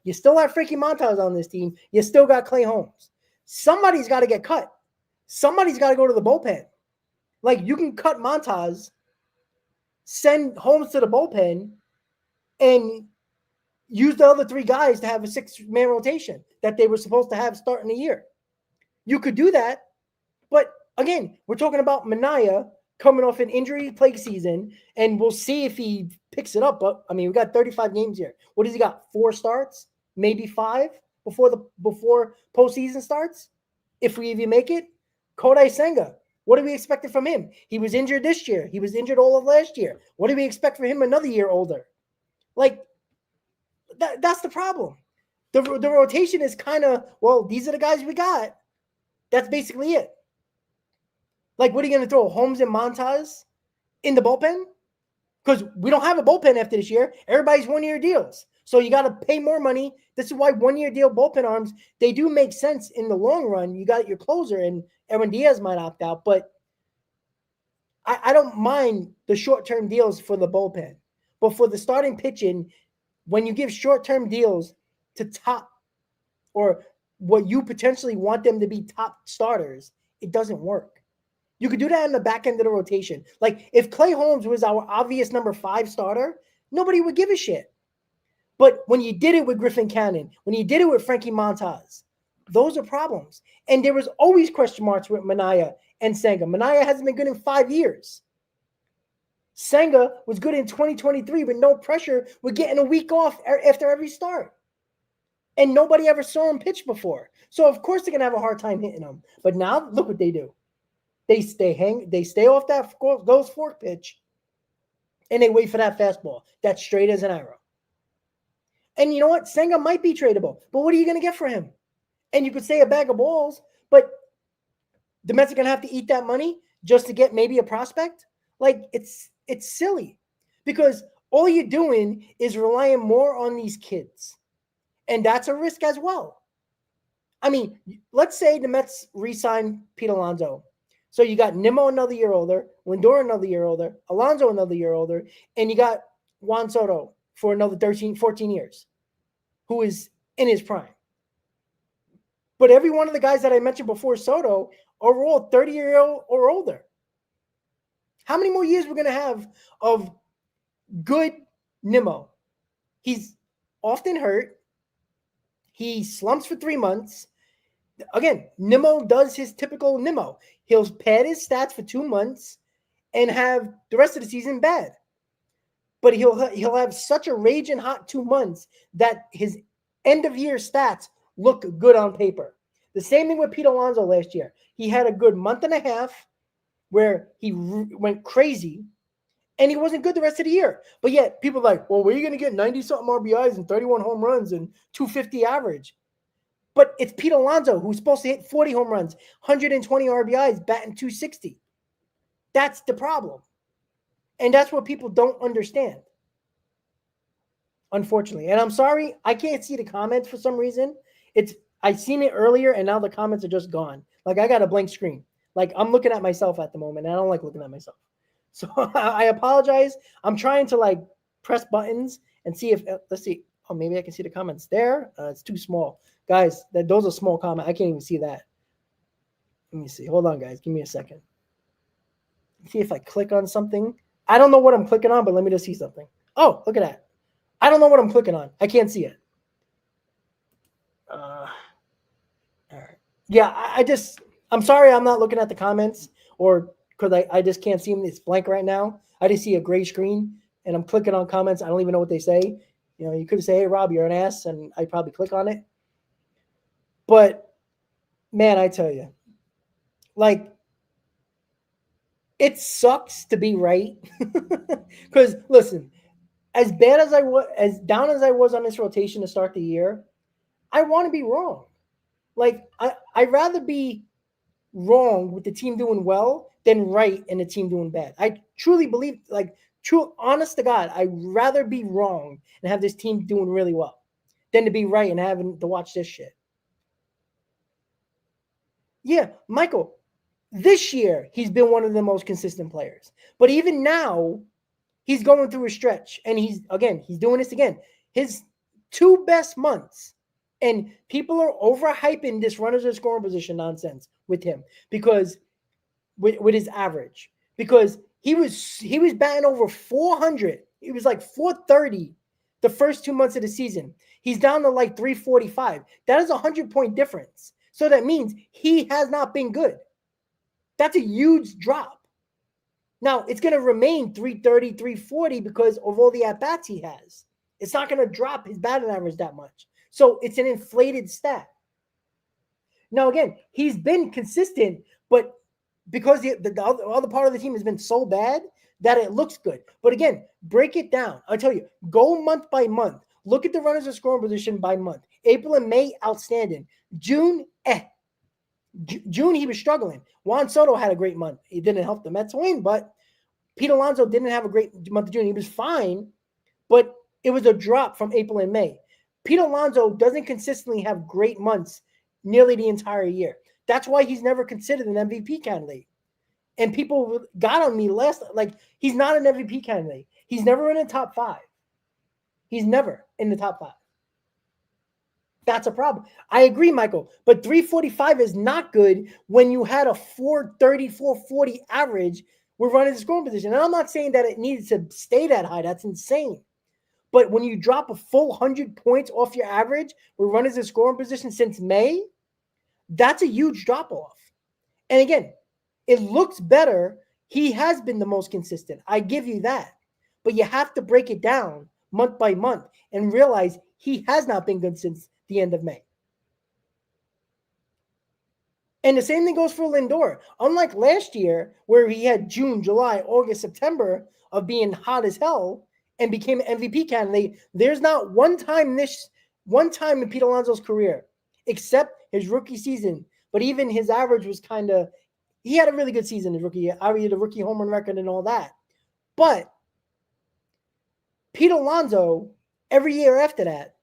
You still have Frankie Montas on this team. You still got Clay Holmes. Somebody's got to get cut. Somebody's got to go to the bullpen. Like, you can cut Montas, send Holmes to the bullpen, and use the other 3 guys to have a 6-man rotation that they were supposed to have starting the year. You could do that. But again, we're talking about Minaya coming off an injury-plagued season, and we'll see if he picks it up. But I mean, we got 35 games here. What has he got? 4 starts, maybe 5 before postseason starts, if we even make it. Kodai Senga, what do we expect from him? He was injured this year. He was injured all of last year. What do we expect from him another year older? Like, that's the problem. The rotation is kind of, well, these are the guys we got. That's basically it. Like, what are you going to throw, Holmes and Montas in the bullpen? Because we don't have a bullpen after this year. Everybody's 1-year deals. So you got to pay more money. This is why 1-year deal bullpen arms, they do make sense in the long run. You got your closer, and Aaron Diaz might opt out. But I don't mind the short-term deals for the bullpen. But for the starting pitching, when you give short-term deals to top or what you potentially want them to be top starters, it doesn't work. You could do that in the back end of the rotation. Like, if Clay Holmes was our obvious number 5 starter, nobody would give a shit. But when you did it with Griffin Cannon, when you did it with Frankie Montas, those are problems. And there was always question marks with Minaya and Senga. Minaya hasn't been good in 5 years. Senga was good in 2023 with no pressure. We're getting a week off after every start. And nobody ever saw him pitch before. So, of course, they're going to have a hard time hitting him. But now, look what they do. They stay off those fork pitch, and they wait for that fastball. That's straight as an arrow. And you know what? Senga might be tradable, but what are you going to get for him? And you could say a bag of balls, but the Mets are going to have to eat that money just to get maybe a prospect? Like, it's silly, because all you're doing is relying more on these kids, and that's a risk as well. I mean, let's say the Mets re-sign Pete Alonso. So you got Nimmo another year older, Lindor another year older, Alonso another year older, and you got Juan Soto for another 13, 14 years. who is in his prime. But every one of the guys that I mentioned before Soto are all 30-year-old or older. How many more years we're going to have of good Nimmo? He's often hurt. He slumps for 3 months. Again, Nimmo does his typical Nimmo. He'll pad his stats for 2 months and have the rest of the season bad. But he'll have such a raging hot 2 months that his end of year stats look good on paper. The same thing with Pete Alonso last year. He had a good month and a half where he went crazy, and he wasn't good the rest of the year. But yet people are like, well, where are you going to get 90-something RBIs and 31 home runs and 250 average? But it's Pete Alonso who's supposed to hit 40 home runs, 120 RBIs, batting 260. That's the problem. And that's what people don't understand, unfortunately. And I'm sorry, I can't see the comments for some reason. I seen it earlier, and now the comments are just gone. Like, I got a blank screen. Like, I'm looking at myself at the moment, and I don't like looking at myself. So I apologize. I'm trying to, like, press buttons and see if let's see. Oh, maybe I can see the comments there. It's too small. Guys, those are small comments. I can't even see that. Let me see. Hold on, guys. Give me a second. See if I click on something. I don't know what I'm clicking on, but let me just see something. Oh, look at that. I don't know what I'm clicking on. I can't see it. All right. Yeah, I'm sorry I'm not looking at the comments, or because I just can't see them. It's blank right now. I just see a gray screen, and I'm clicking on comments. I don't even know what they say. You know, you could say, hey, Rob, you're an ass, and I'd probably click on it. But, man, I tell you, like, it sucks to be right. Because, listen, as bad as I was, as down as I was on this rotation to start the year, I want to be wrong. Like, I'd rather be wrong with the team doing well than right and the team doing bad. I truly believe, like, honest to God, I'd rather be wrong and have this team doing really well than to be right and having to watch this shit. Yeah, Michael, this year he's been one of the most consistent players. But even now, he's going through a stretch, and he's doing this again. His 2 best months, and people are overhyping this runners in scoring position nonsense with him because with his average, because he was batting over 400. He was like 430 the first 2 months of the season. He's down to like 345. That is a 100-point difference. So that means he has not been good. That's a huge drop. Now, it's going to remain 330, 340 because of all the at-bats he has. It's not going to drop his batting average that much. So it's an inflated stat. Now, again, he's been consistent, but because the other part of the team has been so bad that it looks good. But again, break it down. I'll tell you, go month by month. Look at the runners in scoring position by month. April and May, outstanding. June, June, he was struggling. Juan Soto had a great month. He didn't help the Mets win, but Pete Alonso didn't have a great month of June. He was fine, but it was a drop from April and May. Pete Alonso doesn't consistently have great months nearly the entire year. That's why he's never considered an MVP candidate. And people got on me like, he's not an MVP candidate. He's never in the top 5. He's never in the top 5. That's a problem. I agree, Michael. But 345 is not good when you had a 430, 440 average with running the scoring position. And I'm not saying that it needs to stay that high. That's insane. But when you drop a full 100 points off your average with runners in scoring position since May, that's a huge drop-off. And again, it looks better. He has been the most consistent. I give you that. But you have to break it down month by month and realize he has not been good since the end of May. And the same thing goes for Lindor. Unlike last year, where he had June, July, August, September of being hot as hell and became an MVP candidate, there's not one time in Pete Alonso's career, except his rookie season. But even his average was he had a really good season, his rookie year. Obviously, the rookie home run record and all that. But Pete Alonso, every year after that,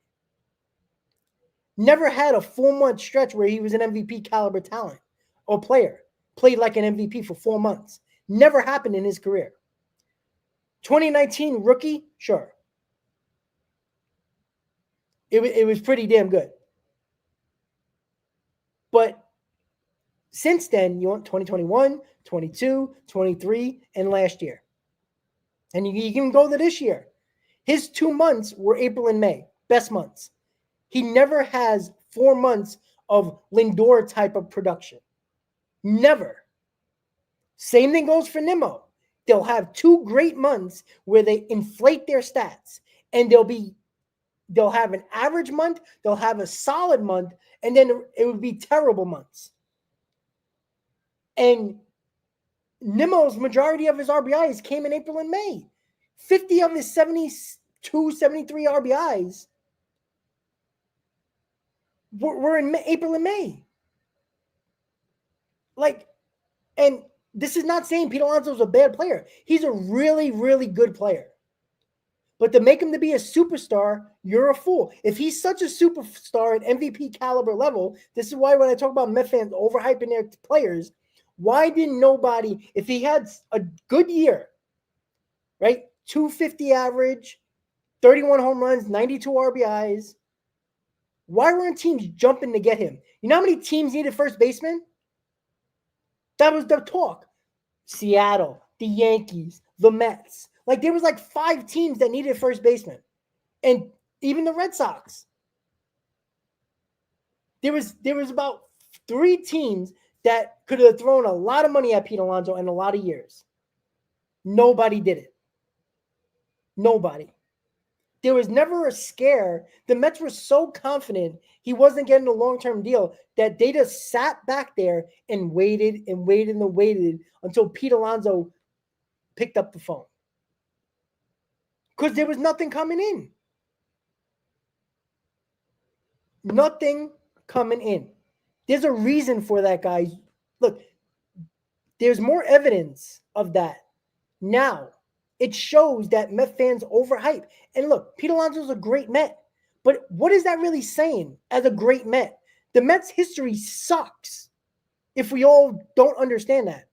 never had a 4-month stretch where he was an MVP caliber talent or player, played like an MVP for 4 months. Never happened in his career. 2019 rookie, sure. It was pretty damn good. But since then, you want 2021, 22, 23, and last year. And you can go to this year. His 2 months were April and May, best months. He never has 4 months of Lindor type of production. Never. Same thing goes for Nimmo. They'll have 2 great months where they inflate their stats, and they'll have an average month, they'll have a solid month, and then it would be terrible months. And Nimmo's majority of his RBIs came in April and May. 50 of his 72, 73 RBIs were in April and May. And this is not saying Pete Alonso's a bad player. He's a really, really good player. But to make him to be a superstar, you're a fool. If he's such a superstar at MVP caliber level, this is why when I talk about Met fans overhyping their players, why didn't nobody, if he had a good year, right? 250 average, 31 home runs, 92 RBIs, why weren't teams jumping to get him? You know how many teams needed first baseman? That was the talk. Seattle, the Yankees, the Mets. There was 5 teams that needed first baseman. And even the Red Sox. There was about 3 teams that could have thrown a lot of money at Pete Alonso in a lot of years. Nobody did it. Nobody. There was never a scare. The Mets were so confident he wasn't getting a long-term deal that they just sat back there and waited and waited and waited until Pete Alonso picked up the phone. Because there was nothing coming in. Nothing coming in. There's a reason for that, guys. Look, there's more evidence of that now. It shows that Met fans overhype. And look, Pete Alonso's a great Met. But what is that really saying as a great Met? The Mets' history sucks if we all don't understand that.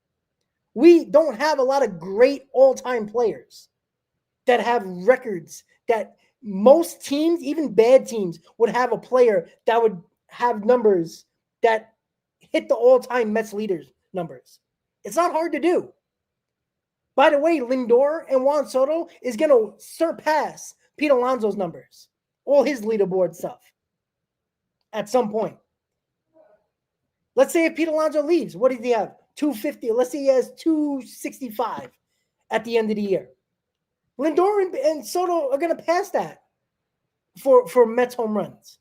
We don't have a lot of great all-time players that have records that most teams, even bad teams, would have a player that would have numbers that hit the all-time Mets leaders numbers. It's not hard to do. By the way, Lindor and Juan Soto is going to surpass Pete Alonso's numbers, all his leaderboard stuff, at some point. Let's say if Pete Alonso leaves, what does he have? 250. Let's say he has 265 at the end of the year. Lindor and Soto are going to pass that for Mets home runs.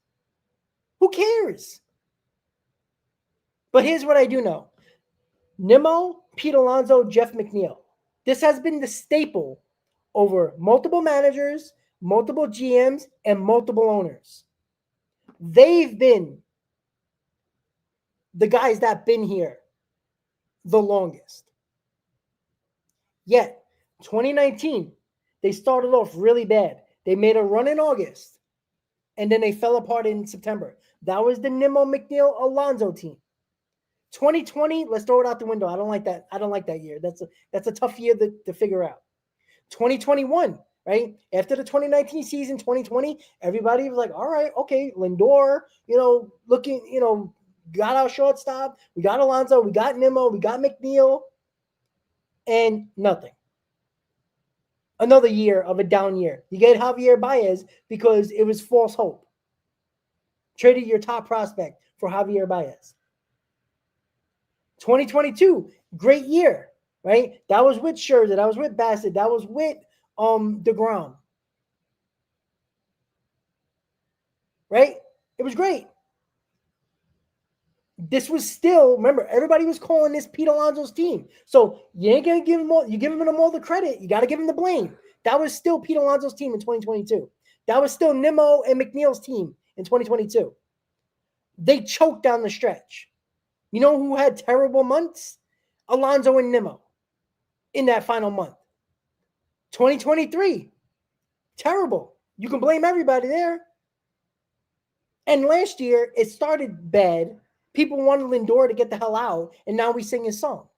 Who cares? But here's what I do know. Nimmo, Pete Alonso, Jeff McNeil. This has been the staple over multiple managers, multiple GMs, and multiple owners. They've been the guys that have been here the longest. Yet, 2019, they started off really bad. They made a run in August, and then they fell apart in September. That was the Nimmo, McNeil, Alonso team. 2020, let's throw it out the window. I don't like that. I don't like that year. That's a tough year to figure out. 2021, right? After the 2019 season, 2020, everybody was like, all right, okay, Lindor, looking, got our shortstop. We got Alonso. We got Nimmo. We got McNeil. And nothing. Another year of a down year. You get Javier Baez because it was false hope. Traded your top prospect for Javier Baez. 2022, great year, right? That was with Scherzer. That was with Bassett. That was with DeGrom. Right? It was great. This was still, remember, everybody was calling this Pete Alonso's team. So you ain't going to give him all, you're giving him all the credit. You got to give him the blame. That was still Pete Alonso's team in 2022. That was still Nimmo and McNeil's team in 2022. They choked down the stretch. You know who had terrible months? Alonso and Nimmo in that final month. 2023, terrible. You can blame everybody there. And last year, it started bad. People wanted Lindor to get the hell out, and now we sing his song.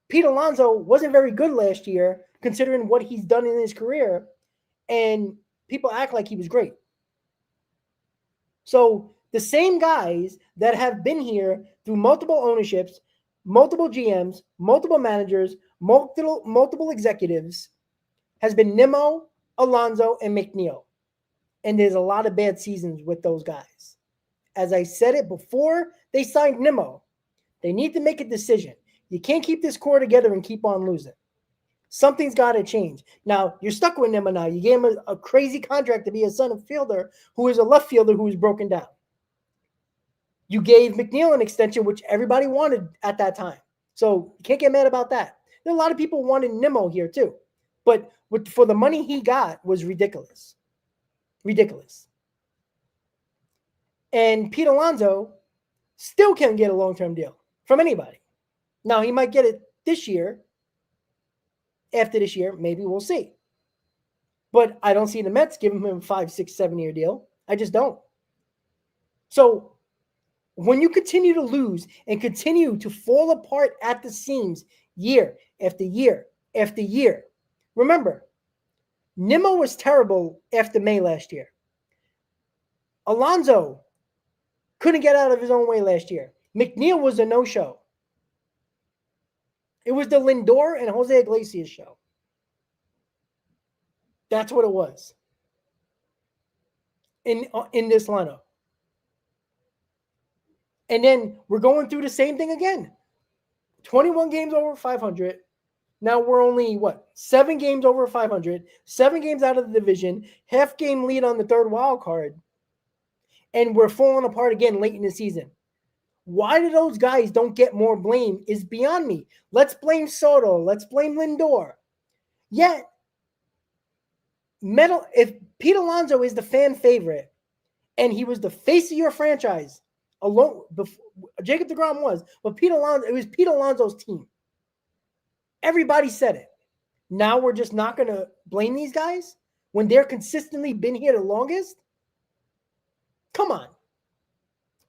Pete Alonso wasn't very good last year, considering what he's done in his career, and people act like he was great. So the same guys that have been here through multiple ownerships, multiple GMs, multiple managers, multiple executives has been Nimmo, Alonso, and McNeil. And there's a lot of bad seasons with those guys. As I said it before, they signed Nimmo. They need to make a decision. You can't keep this core together and keep on losing. Something's got to change. Now, you're stuck with Nimmo now. You gave him a crazy contract to be a center fielder who is a left fielder who is broken down. You gave McNeil an extension, which everybody wanted at that time. So you can't get mad about that. There are a lot of people wanted Nimmo here too. But for the money he got was ridiculous. Ridiculous. And Pete Alonso still can't get a long-term deal from anybody. Now, he might get it this year. After this year, maybe we'll see. But I don't see the Mets giving him a 5, 6, 7-year deal. I just don't. So when you continue to lose and continue to fall apart at the seams year after year after year, remember, Nimmo was terrible after May last year. Alonso couldn't get out of his own way last year. McNeil was a no-show. It was the Lindor and Jose Iglesias show. That's what it was in this lineup. And then we're going through the same thing again. 21 games over 500. Now we're only, 7 games over 500, 7 games out of the division, half game lead on the third wild card. And we're falling apart again late in the season. Why do those guys don't get more blame is beyond me. Let's blame Soto. Let's blame Lindor. Yet, if Pete Alonso is the fan favorite and he was the face of your franchise, alone, Jacob deGrom was, but it was Pete Alonso's team. Everybody said it. Now we're just not going to blame these guys when they're consistently been here the longest? Come on.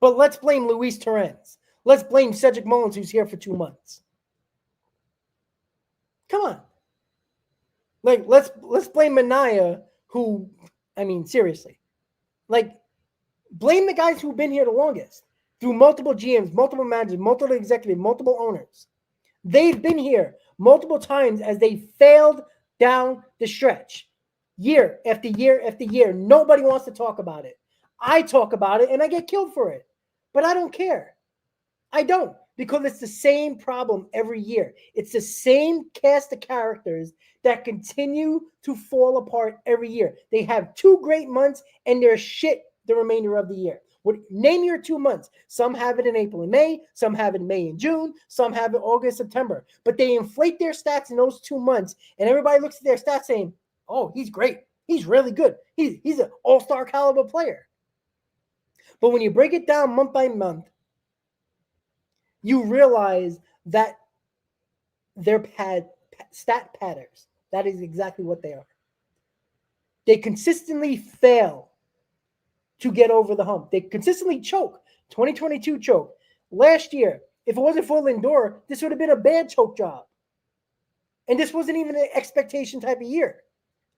But let's blame Luis Torrens. Let's blame Cedric Mullins, who's here for 2 months. Come on. Like, let's blame Minaya, who, I mean, seriously. Like, blame the guys who've been here the longest through multiple GMs, multiple managers, multiple executives, multiple owners. They've been here multiple times as they failed down the stretch. Year after year after year. Nobody wants to talk about it. I talk about it and I get killed for it. But I don't care. I don't, because it's the same problem every year. It's the same cast of characters that continue to fall apart every year. They have 2 great months and they're shit the remainder of the year. Name your 2 months. Some have it in April and May. Some have it in May and June. Some have it August, September. But they inflate their stats in those 2 months, and everybody looks at their stats saying, oh, he's great. He's really good. He's an all-star caliber player. But when you break it down month by month, you realize that they're stat patterns. That is exactly what they are. They consistently fail to get over the hump. They consistently choke. 2022 choke. Last year, if it wasn't for Lindor, this would have been a bad choke job. And this wasn't even an expectation type of year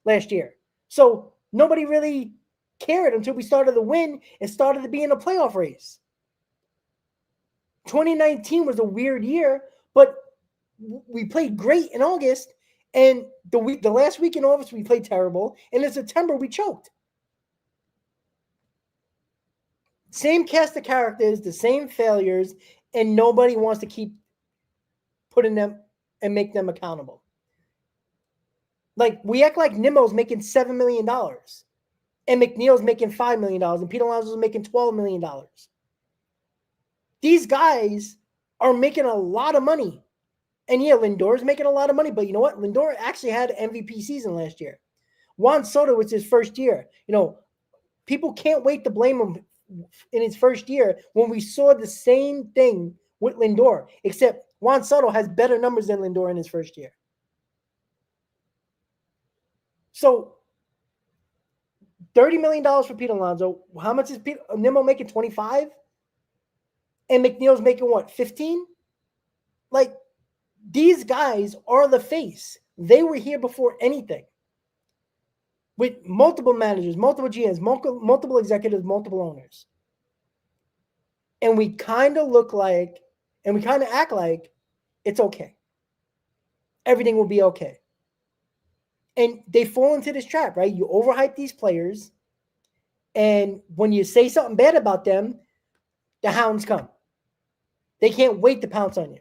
last year. So nobody really cared until we started to win and started to be in a playoff race. 2019 was a weird year, but we played great in August, and the last week in August we played terrible, and in September we choked. Same cast of characters, the same failures, and nobody wants to keep putting them and make them accountable. Like, we act like Nimmo's making $7 million. And McNeil's making $5 million, and Pete Alonso's making $12 million. These guys are making a lot of money. And yeah, Lindor's making a lot of money, but you know what? Lindor actually had an MVP season last year. Juan Soto was his first year. You know, people can't wait to blame him in his first year when we saw the same thing with Lindor, except Juan Soto has better numbers than Lindor in his first year. So, $30 million for Pete Alonso. How much is Nimmo making? 25? And McNeil's making what, 15? Like, these guys are the face. They were here before anything. with multiple managers, multiple GMs, multiple executives, multiple owners. And we kind of look like, and we kind of act like it's okay. Everything will be okay. And they fall into this trap, right? You overhype these players, and when you say something bad about them, the hounds come. They can't wait to pounce on you,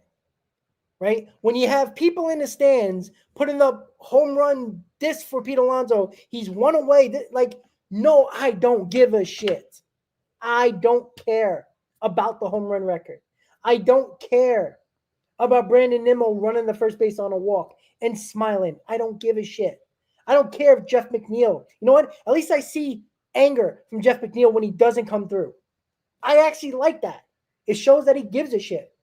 right? When you have people in the stands putting up home run disc for Pete Alonso, he's one away. Like, no, I don't give a shit. I don't care about the home run record. I don't care about Brandon Nimmo running the first base on a walk and smiling. I don't give a shit. I don't care if Jeff McNeil, you know what? At least I see anger from Jeff McNeil when he doesn't come through. I actually like that. It shows that he gives a shit.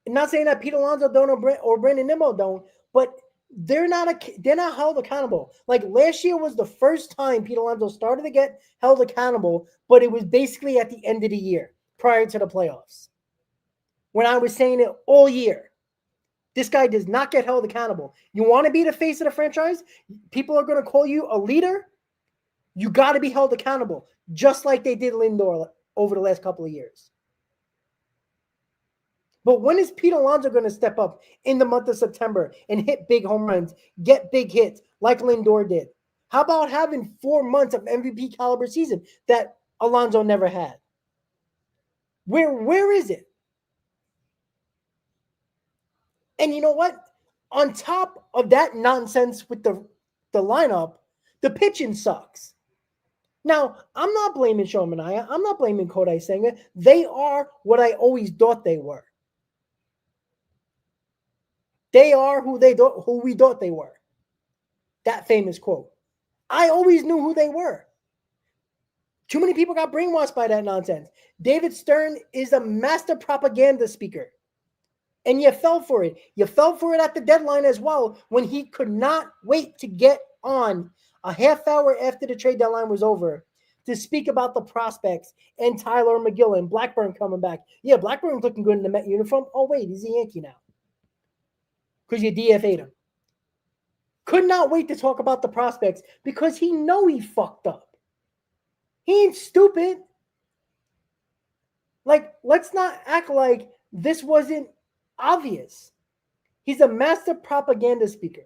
I'm not saying that Pete Alonso don't or Brandon Nimmo don't, but they're not held accountable. Like last year was the first time Pete Alonso started to get held accountable, but it was basically at the end of the year prior to the playoffs. When I was saying it all year, this guy does not get held accountable. You want to be the face of the franchise? People are going to call you a leader. You got to be held accountable, just like they did Lindor over the last couple of years. But when is Pete Alonso going to step up in the month of September and hit big home runs, get big hits like Lindor did? How about having 4 months of MVP caliber season that Alonso never had? Where is it? And you know what? On top of that nonsense with the lineup, the pitching sucks. Now, I'm not blaming Sean Manaea. I'm not blaming Kodai Senga. They are what I always thought they were. They are who we thought they were. That famous quote. I always knew who they were. Too many people got brainwashed by that nonsense. David Stern is a master propaganda speaker. And you fell for it. You fell for it at the deadline as well when he could not wait to get on a half hour after the trade deadline was over to speak about the prospects and Tyler McGill and Blackburn coming back. Yeah, Blackburn's looking good in the Met uniform. Oh, wait, he's a Yankee now. Because you DFA'd him. Could not wait to talk about the prospects because he know he fucked up. He ain't stupid. Like, let's not act like this wasn't obvious. He's a master propaganda speaker.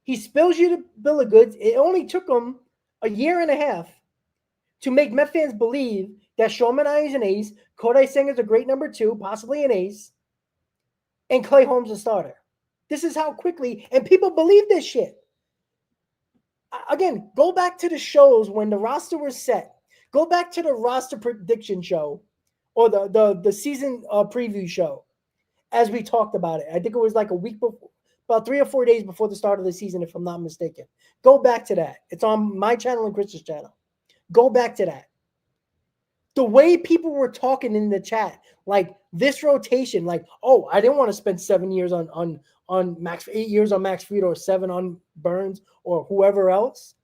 He spills you the bill of goods. It only took him a year and a half to make Met fans believe that Sean Manaea is an ace, Kodai Senga is a great number 2, possibly an ace, and Clay Holmes a starter. This is how quickly, and people believe this shit. Again, go back to the shows when the roster was set. Go back to the roster prediction show or the season preview show as we talked about it. I think it was like a week before, about 3 or 4 days before the start of the season, if I'm not mistaken. Go back to that. It's on my channel and Chris's channel. Go back to that. The way people were talking in the chat, like this rotation, like, oh, I didn't want to spend 7 years on Max, 8 years on Max Fried or 7 on Burns or whoever else.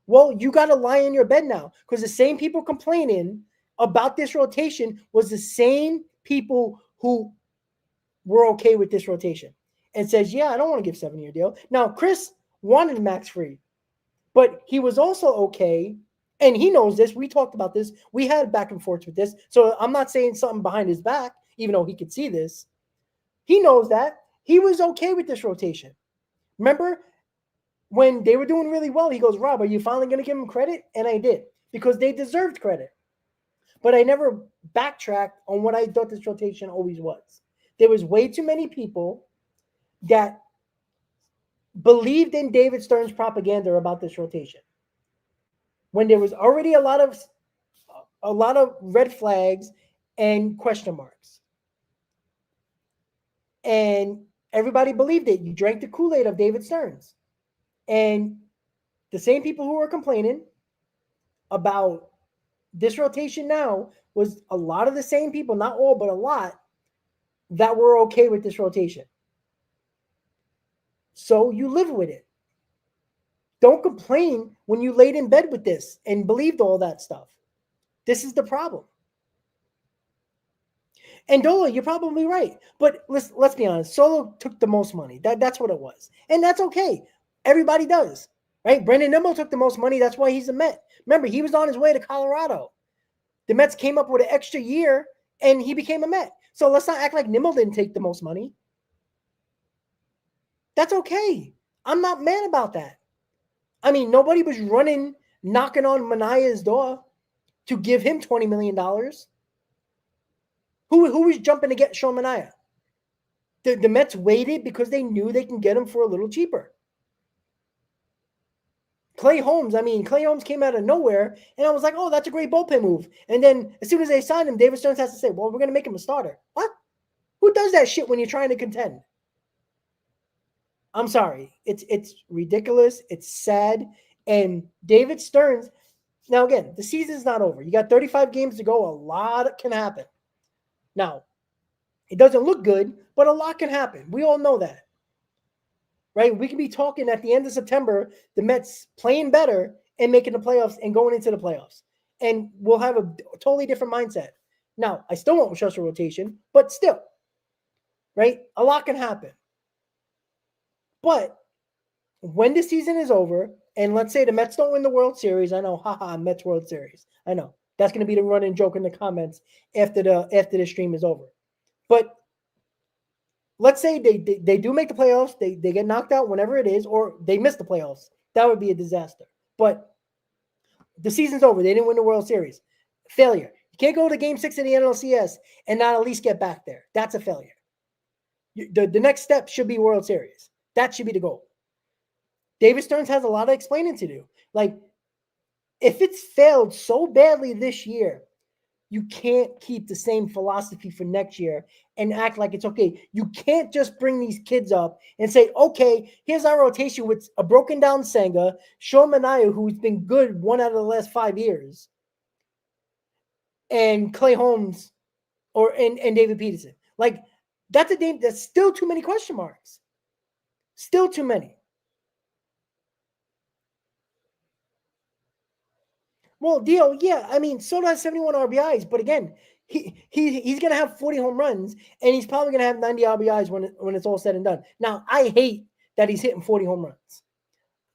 Well, you got to lie in your bed now because the same people complaining about this rotation was the same people who were okay with this rotation and says, yeah, I don't want to give 7-year deal. Now, Chris wanted Max Fried, but he was also okay. And he knows this. We talked about this. We had back and forth with this. So I'm not saying something behind his back, even though he could see this. He knows that. He was okay with this rotation. Remember when they were doing really well, he goes, Rob, are you finally going to give him credit? And I did because they deserved credit. But I never backtracked on what I thought this rotation always was. There was way too many people that believed in David Stern's propaganda about this rotation, when there was already a lot of red flags and question marks. And everybody believed it. You drank the Kool-Aid of David Stearns. And the same people who were complaining about this rotation now was a lot of the same people, not all, but a lot, that were okay with this rotation. So you live with it. Don't complain when you laid in bed with this and believed all that stuff. This is the problem. And Dola, you're probably right. But let's be honest. Solo took the most money. That's what it was. And that's okay. Everybody does, right? Brandon Nimmo took the most money. That's why he's a Met. Remember, he was on his way to Colorado. The Mets came up with an extra year, and he became a Met. So let's not act like Nimmo didn't take the most money. That's okay. I'm not mad about that. I mean, nobody was knocking on Manaya's door to give him $20 million. Who was jumping to get Sean Manaea? The Mets waited because they knew they can get him for a little cheaper. Clay Holmes came out of nowhere, and I was like, oh, that's a great bullpen move. And then as soon as they signed him, David Stearns has to say, well, we're going to make him a starter. What? Who does that shit when you're trying to contend? I'm sorry. It's ridiculous. It's sad. And David Stearns, now again, the season's not over. You got 35 games to go. A lot can happen. Now, it doesn't look good, but a lot can happen. We all know that. Right? We can be talking at the end of September, the Mets playing better and making the playoffs and going into the playoffs. And we'll have a totally different mindset. Now, I still won't trust a rotation, but still, right? A lot can happen. But when the season is over, and let's say the Mets don't win the World Series, I know, haha, Mets World Series. I know. That's going to be the running joke in the comments after the stream is over. But let's say they do make the playoffs, they get knocked out whenever it is, or they miss the playoffs. That would be a disaster. But the season's over. They didn't win the World Series. Failure. You can't go to Game 6 of the NLCS and not at least get back there. That's a failure. The next step should be World Series. That should be the goal. David Stearns has a lot of explaining to do. Like, if it's failed so badly this year, you can't keep the same philosophy for next year and act like it's okay. You can't just bring these kids up and say, okay, here's our rotation with a broken down Senga, Sean Manaea, who's been good 1 out of the last 5 years, and Clay Holmes and David Peterson. Like, that's still too many question marks. Still too many. Well, Dio, yeah, I mean, Soto has 71 RBIs, but again, he's going to have 40 home runs, and he's probably going to have 90 RBIs when it's all said and done. Now, I hate that he's hitting 40 home runs.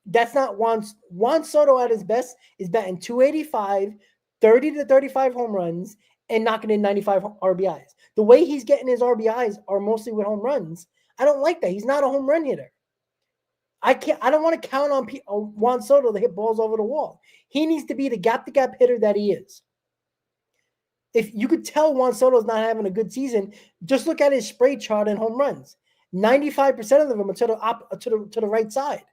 That's not Juan Soto at his best is batting 285, 30 to 35 home runs, and knocking in 95 RBIs. The way he's getting his RBIs are mostly with home runs. I don't like that. He's not a home run hitter. I don't want to count on Juan Soto to hit balls over the wall. He needs to be the gap-to-gap hitter that he is. If you could tell Juan Soto's not having a good season, just look at his spray chart and home runs. 95% of them are to the right side.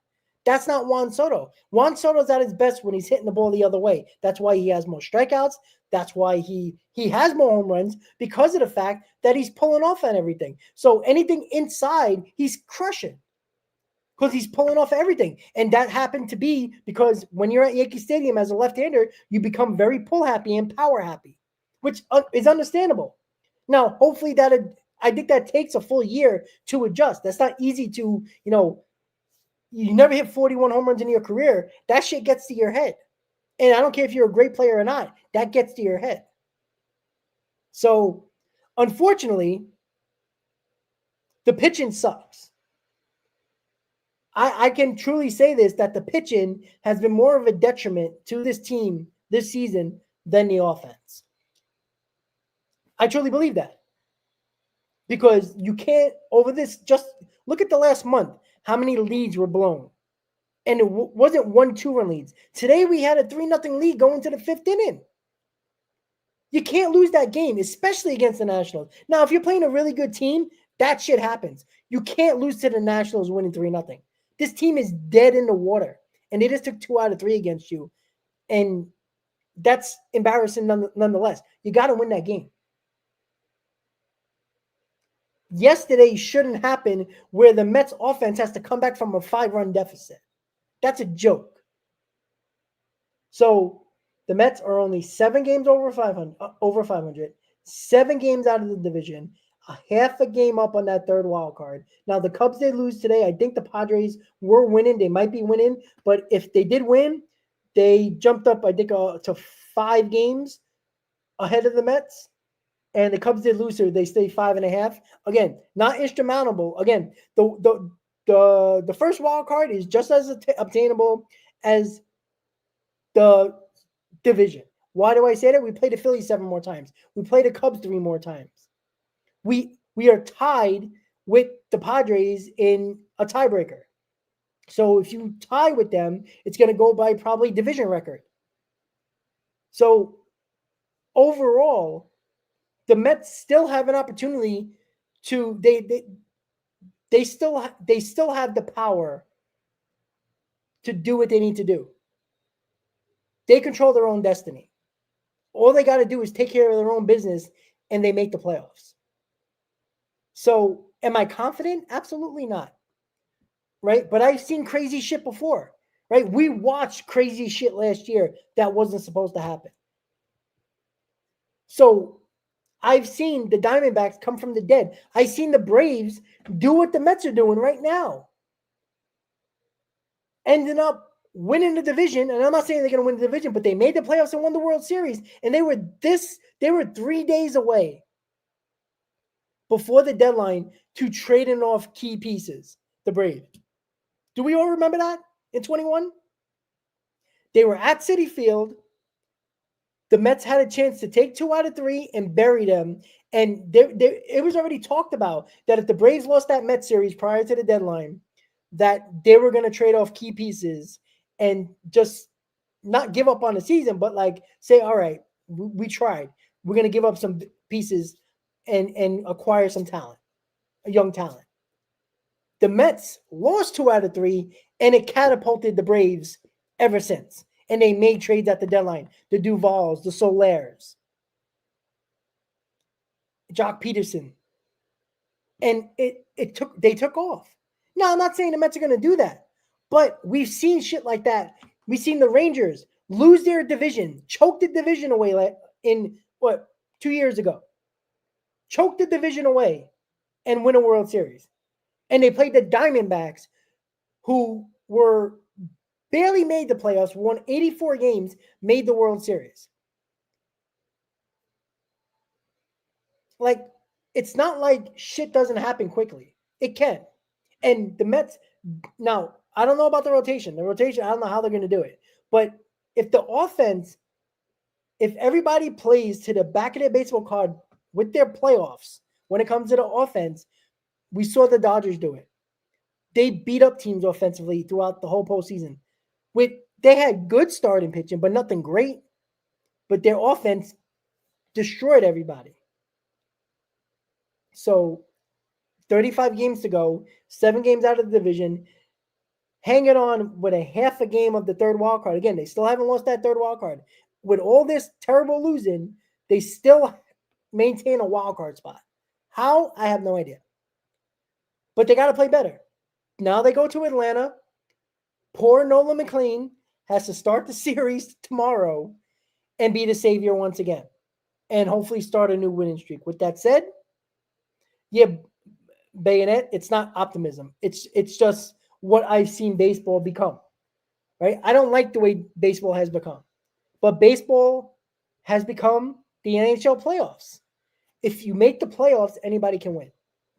That's not Juan Soto. Juan Soto's at his best when he's hitting the ball the other way. That's why he has more strikeouts. That's why he has more home runs, because of the fact that he's pulling off on everything. So anything inside, he's crushing. Because he's pulling off everything. And that happened to be because when you're at Yankee Stadium as a left-hander, you become very pull-happy and power-happy, which is understandable. Now, hopefully I think that takes a full year to adjust. That's not easy to, you never hit 41 home runs in your career. That shit gets to your head. And I don't care if you're a great player or not. That gets to your head. So, unfortunately, the pitching sucks. I can truly say this, that the pitching has been more of a detriment to this team this season than the offense. I truly believe that. Because you can't, over this, just look at the last month, how many leads were blown. And it wasn't 1-2 leads. Today we had a 3-0 lead going to the 5th inning. You can't lose that game, especially against the Nationals. Now, if you're playing a really good team, that shit happens. You can't lose to the Nationals winning 3-0. This team is dead in the water, and they just took 2 out of 3 against you, and that's embarrassing nonetheless. You got to win that game. Yesterday shouldn't happen where the Mets offense has to come back from a 5-run deficit. That's a joke. So the Mets are only 7 games over 500, 7 games out of the division, a half a game up on that third wild card. Now, the Cubs did lose today. I think the Padres were winning. They might be winning. But if they did win, they jumped up, I think, to 5 games ahead of the Mets. And the Cubs did lose, so they stay 5.5. Again, not insurmountable. Again, the the first wild card is just as obtainable as the division. Why do I say that? We played the Phillies 7 more times. We played the Cubs 3 more times. We are tied with the Padres in a tiebreaker. So if you tie with them, it's going to go by probably division record. So overall, the Mets still have an opportunity to they still have the power to do what they need to do. They control their own destiny. All they got to do is take care of their own business and they make the playoffs. So, am I confident? Absolutely not. Right? But I've seen crazy shit before. Right? We watched crazy shit last year that wasn't supposed to happen. So, I've seen the Diamondbacks come from the dead. I've seen the Braves do what the Mets are doing right now. Ending up winning the division, and I'm not saying they're going to win the division, but they made the playoffs and won the World Series, and they were 3 days away before the deadline to trading off key pieces, the Braves. Do we all remember that in 21? They were at Citi Field. The Mets had a chance to take 2 out of 3 and bury them. And it was already talked about that if the Braves lost that Mets series prior to the deadline, that they were going to trade off key pieces and just not give up on the season, but like say, all right, we tried. We're going to give up some pieces and acquire some talent, a young talent. The Mets lost 2 out of 3, and it catapulted the Braves ever since. And they made trades at the deadline. The Duvals, the Solairs, Jock Peterson. And they took off. Now, I'm not saying the Mets are going to do that, but we've seen shit like that. We've seen the Rangers lose their division, choke the division away in 2 years ago. Choke the division away and win a World Series. And they played the Diamondbacks, who were barely made the playoffs, won 84 games, made the World Series. Like, it's not like shit doesn't happen quickly. It can. And the Mets, now, I don't know about the rotation. The rotation, I don't know how they're going to do it. But if the offense, if everybody plays to the back of their baseball card with their playoffs, when it comes to the offense, we saw the Dodgers do it. They beat up teams offensively throughout the whole postseason. They had good starting pitching, but nothing great. But their offense destroyed everybody. So 35 games to go, 7 games out of the division, hanging on with a half a game of the third wild card. Again, they still haven't lost that third wild card. With all this terrible losing, they still maintain a wild card spot. How? I have no idea. But they got to play better. Now they go to Atlanta. Poor Nolan McLean has to start the series tomorrow and be the savior once again. And hopefully start a new winning streak. With that said, yeah, Bayonet, it's not optimism. It's just what I've seen baseball become. Right? I don't like the way baseball has become. But baseball has become the NHL playoffs. If you make the playoffs, anybody can win.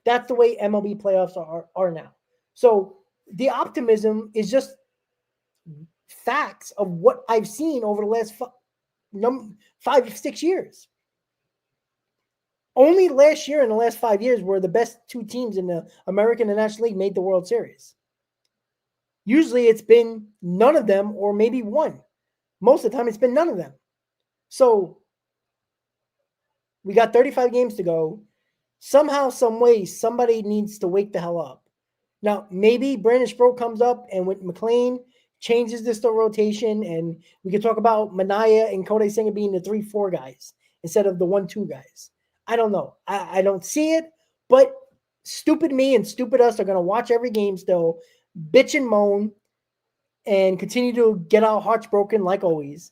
That's the way MLB playoffs are now. So the optimism is just facts of what I've seen over the last 5, 6 years. Only last year in the last 5 years were the best 2 teams in the American and National League made the World Series. Usually it's been none of them or maybe one. Most of the time it's been none of them. So we got 35 games to go. Somehow, some way, somebody needs to wake the hell up. Now, maybe Brandon Sproat comes up and with McLean changes this to rotation, and we can talk about Manaea and Kodai Senga being the 3-4 guys instead of the 1-2 guys. I don't know. I don't see it, but stupid me and stupid us are going to watch every game still, bitch and moan, and continue to get our hearts broken like always.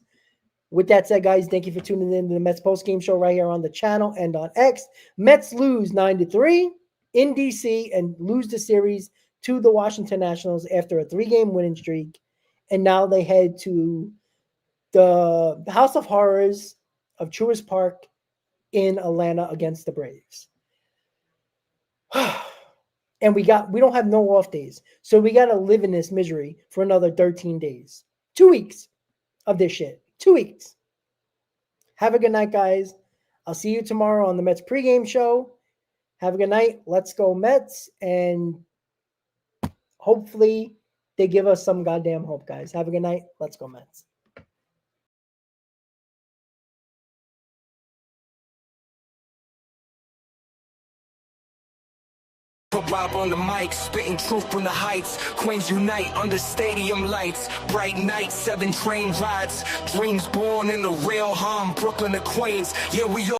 With that said, guys, thank you for tuning in to the Mets postgame show right here on the channel and on X. Mets lose 9-3 in DC and lose the series to the Washington Nationals after a 3-game winning streak. And now they head to the House of Horrors of Truist Park in Atlanta against the Braves. And we don't have no off days. So we got to live in this misery for another 13 days. 2 weeks of this shit. 2 weeks. Have a good night, guys. I'll see you tomorrow on the Mets pregame show. Have a good night. Let's go Mets. And hopefully they give us some goddamn hope, guys. Have a good night. Let's go Mets. Bob on the mic, spitting truth from the heights. Queens unite under stadium lights. Bright nights, 7 train rides. Dreams born in the real harm. Brooklyn to Queens. Yeah, we all